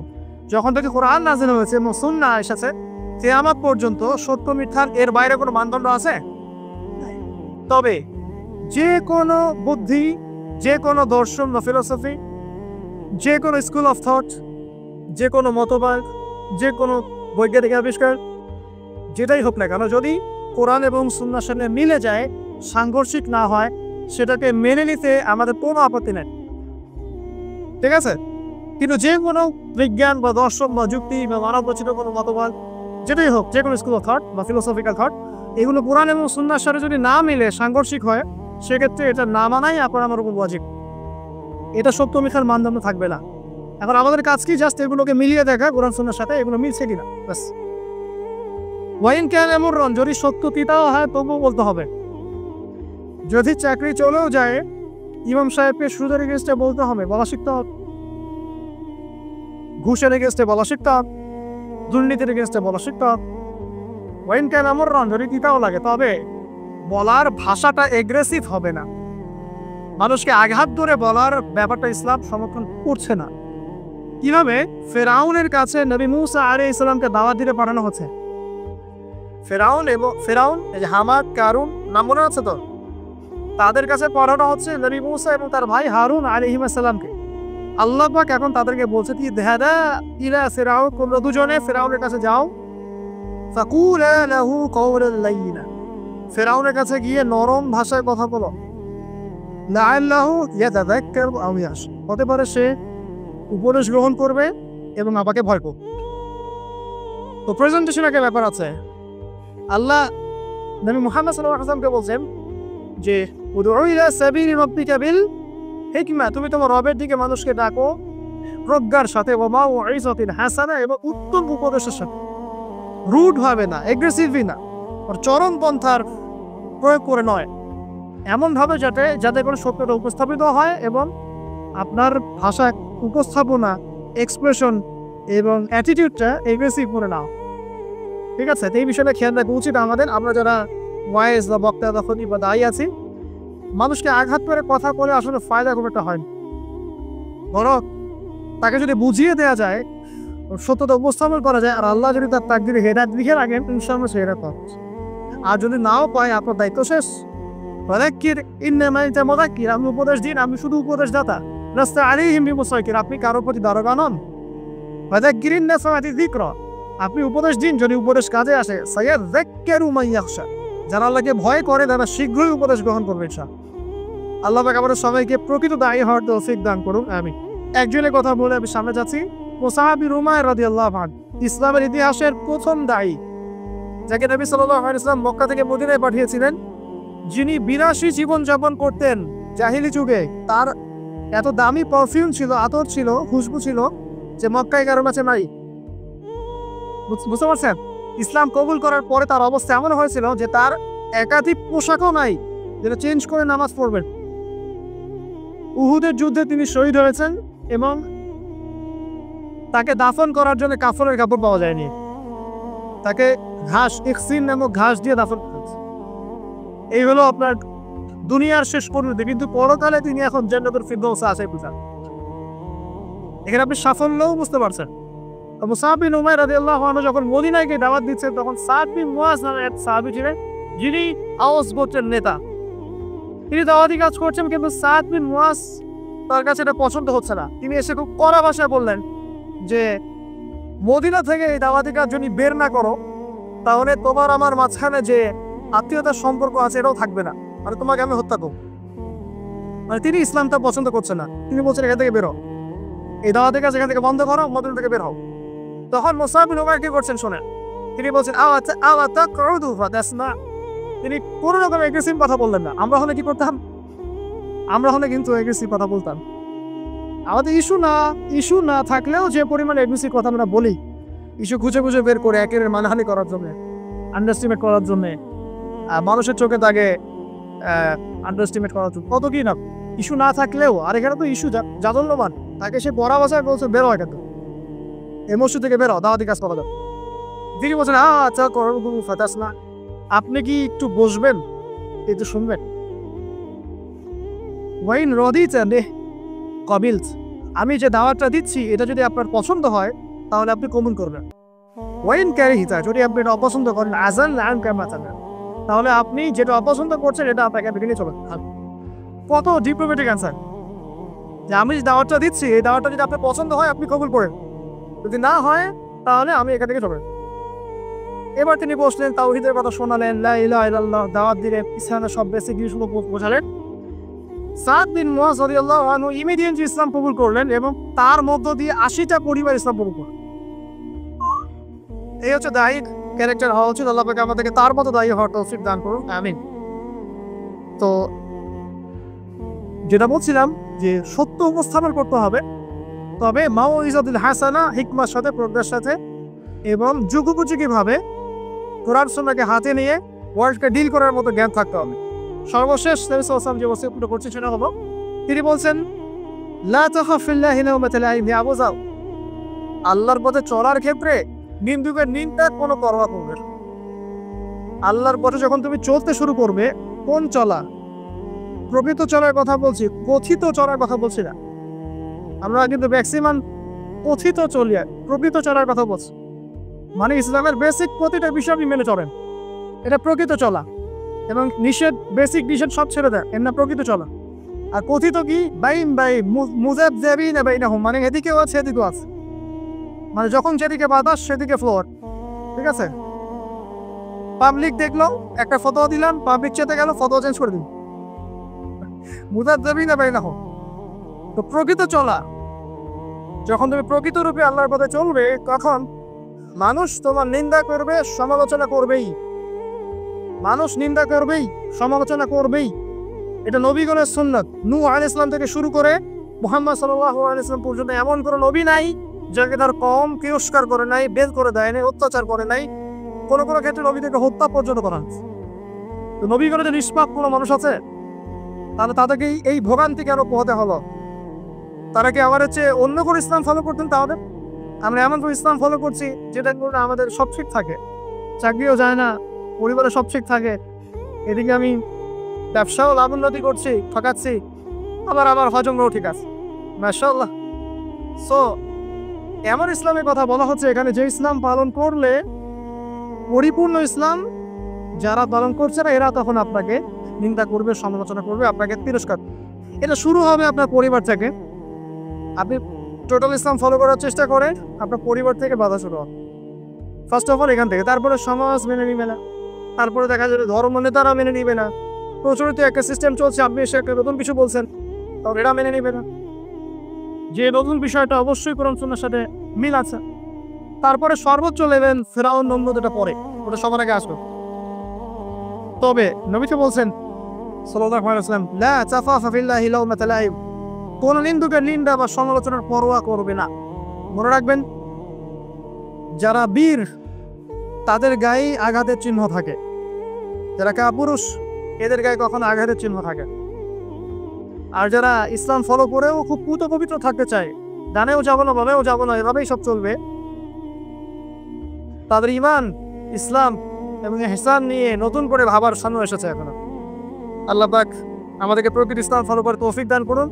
যখন থেকে কোরআন নাযিল হয়েছে এবং সুন্নাহ এসেছে, কিয়ামত পর্যন্ত সত্য মিথ্যার এর বাইরে কোনো মানদণ্ড আছে? তবে যে কোনো বুদ্ধি, যে কোনো দর্শন বা ফিলোসফি, যে কোনো স্কুল অফ থট, যে কোনো মতবাদ, যে কোনো বৈজ্ঞানিক আবিষ্কার, যেটাই হোক না কেন, যদি কোরআন এবং সুন্নাহর সাথে মিলে যায়, সাংঘর্ষিক না হয়, সেটাকে মেনে নিতে আমাদের কোনো আপত্তি নেই, ঠিক আছে। কিন্তু যে কোনো বিজ্ঞান বা দর্শন বা যুক্তি বা মানব রচিত কোনো মতবাদ, যেটাই হোক, যে কোনো স্কুল অফ থট বা ফিলোসফিক্যাল থট, এগুলো কোরআন এবং সুন্নাহর সাথে যদি না মিলে, সাংঘর্ষিক হয়, সেক্ষেত্রে এটা না মানাই আপনার আমার উপর ওয়াজিব। এটা সত্য মিথ্যার মানদণ্ড থাকবে না। এখন আমাদের কাজ কি? জাস্ট এগুলোকে মিলিয়ে দেখা কোরআন সুন্নাহর সাথে, এগুলো মিলছে কিনা, ব্যাস। ওয়াইন কানা মুররান, যদি সত্য তিতাও হয় তবুও বলতে হবে। যদি চাকরি চলেও যায়, ইমাম সাহেবকে সুদের এগেইনস্টে বলতে হবে, বলা শিখতে হবে। ঘুষের এগেইনস্টে বলা শিখতে হবে, দুর্নীতির এগেইনস্টে বলা শিখতে হবে। ওয়াইন কানা মুররান, যদি তিতাও লাগে, তবে বলার ভাষাটা এগ্রেসিভ হবে না। মানুষকে আঘাত ধরে বলার ব্যাপারটা ইসলাম সমর্থন করছে না। কিভাবে? ফেরাউনের কাছে নবী মুসা আলাইহিস সালামকে দাওয়াত দিতে পাঠানো হচ্ছে। ফেরাউন এই যে হামান, কারুন নাম মনে আছে তো, তাদের কাছে পাঠানো হচ্ছে নবী মুসা এবং তার ভাই হারুন আলাইহিস সালামকে। আল্লাহ পাক এখন তাদেরকে বলছে কি, যাহাদা ইলা ফিরাউন, তোমরা দুজনে ফেরাউনের কাছে যাও, ফাকুলা লাহু কাওলান লাইয়িনা, ফেরাউনের কাছে গিয়ে নরম ভাষায় কথা বলো, লাআল্লাহু ইয়াতাযাক্কারু আও ইয়াখশা, হতে পারে সে উপদেশ গ্রহণ করবে এবং আমাকে ভয় করবে। তো প্রেজেন্টেশন একটা ব্যাপার আছে। আল্লাহ নবী মুহাম্মদ সাল্লাল্লাহু আলাইহি ওয়াসাল্লামকে বলছেন যে উদউ ইলা সাবিলি রাব্বিকা বিল হিকমা, তুমি তোমার রবের দিকে মানুষকে ডাকো প্রজ্ঞার সাথে, ওয়া মাউইযাতিন হাসানা, এবং উত্তম উপদেশের সাথে, রুড ভাবে না, এগ্রেসিভলি না, আর চরম পন্থার প্রয়োগ করে নয়, এমনভাবে যাতে করে সত্যটা উপস্থাপিত হয় এবং আপনার ভাষা উপস্থাপনা, এক্সপ্রেশন এবং অ্যাটিটিউডটা এগ্রেসিভ করে নাও, ঠিক আছে। এই বিষয়টা খেয়াল রাখা উচিত আমাদের। আমরা যারা ওয়াইজ বা বক্তা বা খতিব বা দায়ী আছি, মানুষকে আঘাত করে কথা বলে আসলে ফায়দা খুব একটা হয় না। বরং তাকে যদি বুঝিয়ে দেওয়া যায়, সত্যতা উপস্থাপন করা যায়, আর আল্লাহ যদি তার তাকদীরে হেদায়েত লিখে রাখেন, ইনশাআল্লাহ সে হেদায়েত পাবে। আর যদি নাও পায়, আপনার দায়িত্ব শেষ। ফাযাক্কির ইন্নামা আনতা মুযাক্কির, আমি উপদেশ দিন, আমি শুধু উপদেশদাতা। লাস্তা আলাইহিম বিমুসাইতির, আপনি কারোর প্রতি দারোগা নন। ফাযাক্কিরিন নাফআতি যিকরা, আপনি উপদেশ দিন যদি উপদেশ কাজে আসে। সায়াযাক্কারু মান ইয়াখশা, যারা আল্লাহকে ভয় করে তারা শীঘ্রই উপদেশ গ্রহণ করবে ইনশাআল্লাহ। আল্লাহ পাক আমাদের সবাইকে প্রকৃত দায়ী হওয়ার তৌফিক দান করুন, আমিন। একজনের কথা বলে আমি সামনে যাচ্ছি। মুসআব বিন উমাইর রাদিয়াল্লাহু আনহু, ইসলামের ইতিহাসের প্রথম দায়ী, যাকে নবী সাল্লাল্লাহু আলাইহি ওয়াসাল্লাম মক্কা থেকে মদিনায় পাঠিয়েছিলেন, যিনি বিলাসী জীবনযাপন করতেন জাহিলি যুগে। তার এত দামি পারফিউম ছিল, আতর ছিল, খুশবু ছিল, যে মক্কায় কারো কাছে নাই। বুঝতে পারছেন? ইসলাম কবুল করার পরে তার অবস্থা এমন হয়েছিল যে তার একাধিক পোশাকও নাই, যেটা চেঞ্জ করে নামাজ পড়বেন। উহুদের যুদ্ধে তিনি শহীদ হয়েছেন এবং তাকে দাফন করার জন্য কাফনের কাপড় পাওয়া যায়নি। তাকে ঘাস, ইখসিন নামক ঘাস দিয়ে দাফন করেছে। এই হলো আপনার দুনিয়ার শেষ পরিণতি, কিন্তু পরকালে তিনি এখন জান্নাতুল ফিরদাউসে আছে। এখানে আপনি সাফল্যও বুঝতে পারছেন। মুসআব বিন উমাইর রাদিয়াল্লাহু আনহু যখন মদিনায় গিয়ে দাওয়াত দিচ্ছেন, তখন সাদ বিন মুআজ নামের এক সাহাবী ছিলেন, যিনি আওস গোত্রের নেতা। তিনি দাওয়াতি কাজ করছেন, কিন্তু সাদ বিন মুআজ তার কাছে এটা পছন্দ হচ্ছে না। তিনি এসে খুব কড়া ভাষায় বললেন যে, মদিনা থেকে এই দাওয়াতি কাজ যদি বের না করো, তাহলে তোমার আমার মাঝখানে যে আত্মীয়তার সম্পর্ক আছে এটাও থাকবে না, মানে তোমাকে আমি হত্যা করব। মানে তিনি ইসলামটা পছন্দ করছেন না। তিনি বলছেন, এখান থেকে বেরো, এই দাওয়াতি কাজ এখান থেকে বন্ধ করো, মদিনা থেকে বের হও। তখন মুসআব বিন উমাইর কি করছেন শোনেন, তিনি বলছেন তিনি কোনো রকম এগ্রেসিভ কথা বললেন না। আমরা হলে কি করতাম? আমরা হলে কিন্তু এগ্রেসিভ কথা বলতাম। আমাদের ইস্যু না থাকলেও যে পরিমাণে এগ্রেসিভ কথা আমরা বলি, ইস্যু খুঁজে খুঁজে বের করে একের মানহানি করার জন্য, আন্ডারস্টিমেট করার জন্য, মানুষের চোখে তাকে আন্ডারস্টিমেট করার জন্য, কত কি না ইস্যু না থাকলেও। আর এখানে তো ইস্যু জাদল্যমান, তাকে সে পড়া ভাষায় বলছে বেরো এখান থেকে, এই মসজিদ থেকে বেরো, দাওয়াতি কাজ করা যাবে। তিনি বলছেন, আচ্ছা করো ফাতাস না, আপনি কি একটু বসবেন, একটু শুনবেন? ওয়াইন রদিতা নে কবিলস, আমি যে দাওয়াতটা দিচ্ছি এটা যদি আপনার পছন্দ হয় তাহলে আপনি কবুল করবেন। ওয়াইন ক্যারিহিতা, যদি আপনি এটা অপছন্দ করেন, আজান আন কামাতানা, তাহলে আপনি যেটা অপছন্দ করছেন এটা আপনাকে বেরিয়ে চলেন। কত ডিপ্লোম্যাটিক অ্যান্সার, যে আমি যে দাওয়াতটা দিচ্ছি এই দাওয়াতটা যদি আপনার পছন্দ হয় আপনি কবুল করেন, যদি না হয় তাহলে আমি এখান থেকে চলেন। এবার তিনি বসলেন, তাওহীদের কথা শোনালেন, লা ইলাহা ইল্লাল্লাহ দাওয়াত দিলেন, ইসলামের সব বেসিক জিনিসগুলো বোঝালেন। সাদ বিন মুআজ রাদিয়াল্লাহু আনহু ইমিডিয়েটলি ইসলাম কবুল করলেন এবং তার মধ্য দিয়ে 80টা পরিবার ইসলাম কবুল করলেন। এই হচ্ছে দায়ী ক্যারেক্টার হওয়া উচিত। আল্লাহ পাক আমাদেরকে তার মতো দায়ী হওয়ার তৌফিক দান করুন, আমিন। তো যেটা বলছিলাম যে সত্য উপস্থাপন করতে হবে, তবে মাউইজাতুল হাসানা, হিকমার সাথে, প্রজ্ঞার সাথে এবং যুগোপযোগীভাবে কোরআন সুন্নাহকে হাতে নিয়ে ওয়ার্ল্ডকে ডিল করার মতো জ্ঞান থাকতে হবে। সর্বশেষ নবী সাল্লাল্লাহু আলাইহি ওয়াসাল্লাম যে ওসিয়ত করছেন সেটা হলো, তিনি বলছেন, লা তাখাফ ফিল্লাহি লাওমাতা লাইম, হে আবু যাও, আল্লাহর পথে চলার ক্ষেত্রে নিন্দুকের নিন্দা কোনো পরোয়া করবে না। আল্লাহর পথে যখন তুমি চলতে শুরু করবে, কোন চলা? প্রকৃত চলার কথা বলছি, কথিত চলার কথা বলছি না। আমরা কিন্তু ম্যাক্সিমাম কথিত চলি, প্রকৃত চলার কথা বলছি। মানে ইসলামের বেসিক প্রতিটা বিষয় আপনি মেনে চলেন, এটা প্রকৃত চলা। এবং নিষেধ, বেসিক নিষেধ সব ছেড়ে দেয়, এর না প্রকৃত চলা। আর কথিত কি? মানে এদিকেও আছে এদিকেও আছে, মানে যখন যেদিকে বাতাস সেদিকে ফ্লোর, ঠিক আছে? পাবলিক দেখলো, একটা ফতোয়া দিলাম, পাবলিক চেতে গেল, ফতোয়া চেঞ্জ করে দিন, মুযাবযাবিনা বাইনাহুম। তো প্রকৃত চলা, যখন তুমি প্রকৃত রূপে আল্লাহর পথে চলবে, তখন মানুষ তোমার নিন্দা করবে, সমালোচনা করবেই। মানুষ নিন্দা করবেই, সমালোচনা করবেই। এটা নবীগণের সুন্নাত। নূহ আলাইহিস সালাম থেকে শুরু করে মুহাম্মদ সাল্লাল্লাহু আলাইহি ওয়াসাল্লাম পর্যন্ত এমন কোনো নবী নাই যাকে তার কওম তিরস্কার করে নাই, বের করে দেয় নাই, অত্যাচার করে নাই। কোনো কোনো ক্ষেত্রে নবীদেরকে হত্যা পর্যন্ত করা হয়েছে। তো নবীগণের যে নিষ্পাপ কোনো মানুষ আছে, তাহলে তাদেরকে এই ভোগান্তি কেন পোহাতে হলো? তারা কি আমার হচ্ছে অন্য কোনো ইসলাম ফলো করতেন? তাহলে আমরা এমন কোনো ইসলাম ফলো করছি যেটা করে আমাদের সব ঠিক থাকে, চাকরিও যায় না, পরিবারে সব ঠিক থাকে, এদিকে আমি ব্যবসাও লাভ উন্নতি করছি, ঠকাচ্ছি, আবার আমার হজমও ঠিক আছে, মাশাআল্লাহ। সো এমন ইসলামের কথা বলা হচ্ছে এখানে, যে ইসলাম পালন করলে পরিপূর্ণ ইসলাম যারা পালন করছে না, এরা তখন আপনাকে নিন্দা করবে, সমালোচনা করবে, আপনাকে তিরস্কার। এটা শুরু হবে আপনার পরিবার থেকে। আপনি টোটাল ইসলাম ফলো করার চেষ্টা করেন, আপনার পরিবার থেকে বাধা শুরু হবে ফার্স্ট অফ অল, এখান থেকে। তারপরে সমাজ মেনে নিবে না, তারপরে দেখা যাবে ধর্ম নেতারা মেনে নিবে না। প্রচলিত একটা সিস্টেম চলছে, আপনি এসে একটা নতুন কিছু বলছেন, তখন এরা মেনে নিবে না, যে নতুন বিষয়টা অবশ্যই কোরআন সুন্নাহর সাথে মিল আছে। তারপরে সর্বোচ্চ লেভেল ফিরআউন, নমরুদ, এটা পরে, ওটা সবার আগে আসবে। তবে নবী তো বলছেন সাল্লাল্লাহু আলাইহি ওয়াসাল্লাম, লা তাখাফা ফিল্লাহি লাওমাতা লাইম, কোন নিন্দুকের নিন্দা বা সমালোচনার পরোয়া করবে না। মনে রাখবেন, যারা বীর তাদের গায়ে আঘাতের চিহ্ন থাকে, যারা কাপুরুষ এদের গায়ে কখনো আঘাতের চিহ্ন থাকে। আর যারা ইসলাম ফলো করেও খুব পুত পবিত্র থাকতে চায়, ডানেও যাবো না বামেও যাবো না, এভাবেই সব চলবে, তাদের ইমান, ইসলাম এবং ইহসান নিয়ে নতুন করে ভাবার সামনে এসেছে এখনো। আল্লাহ পাক আমাদেরকে প্রকৃত ইসলাম ফলো করে তৌফিক দান করুন।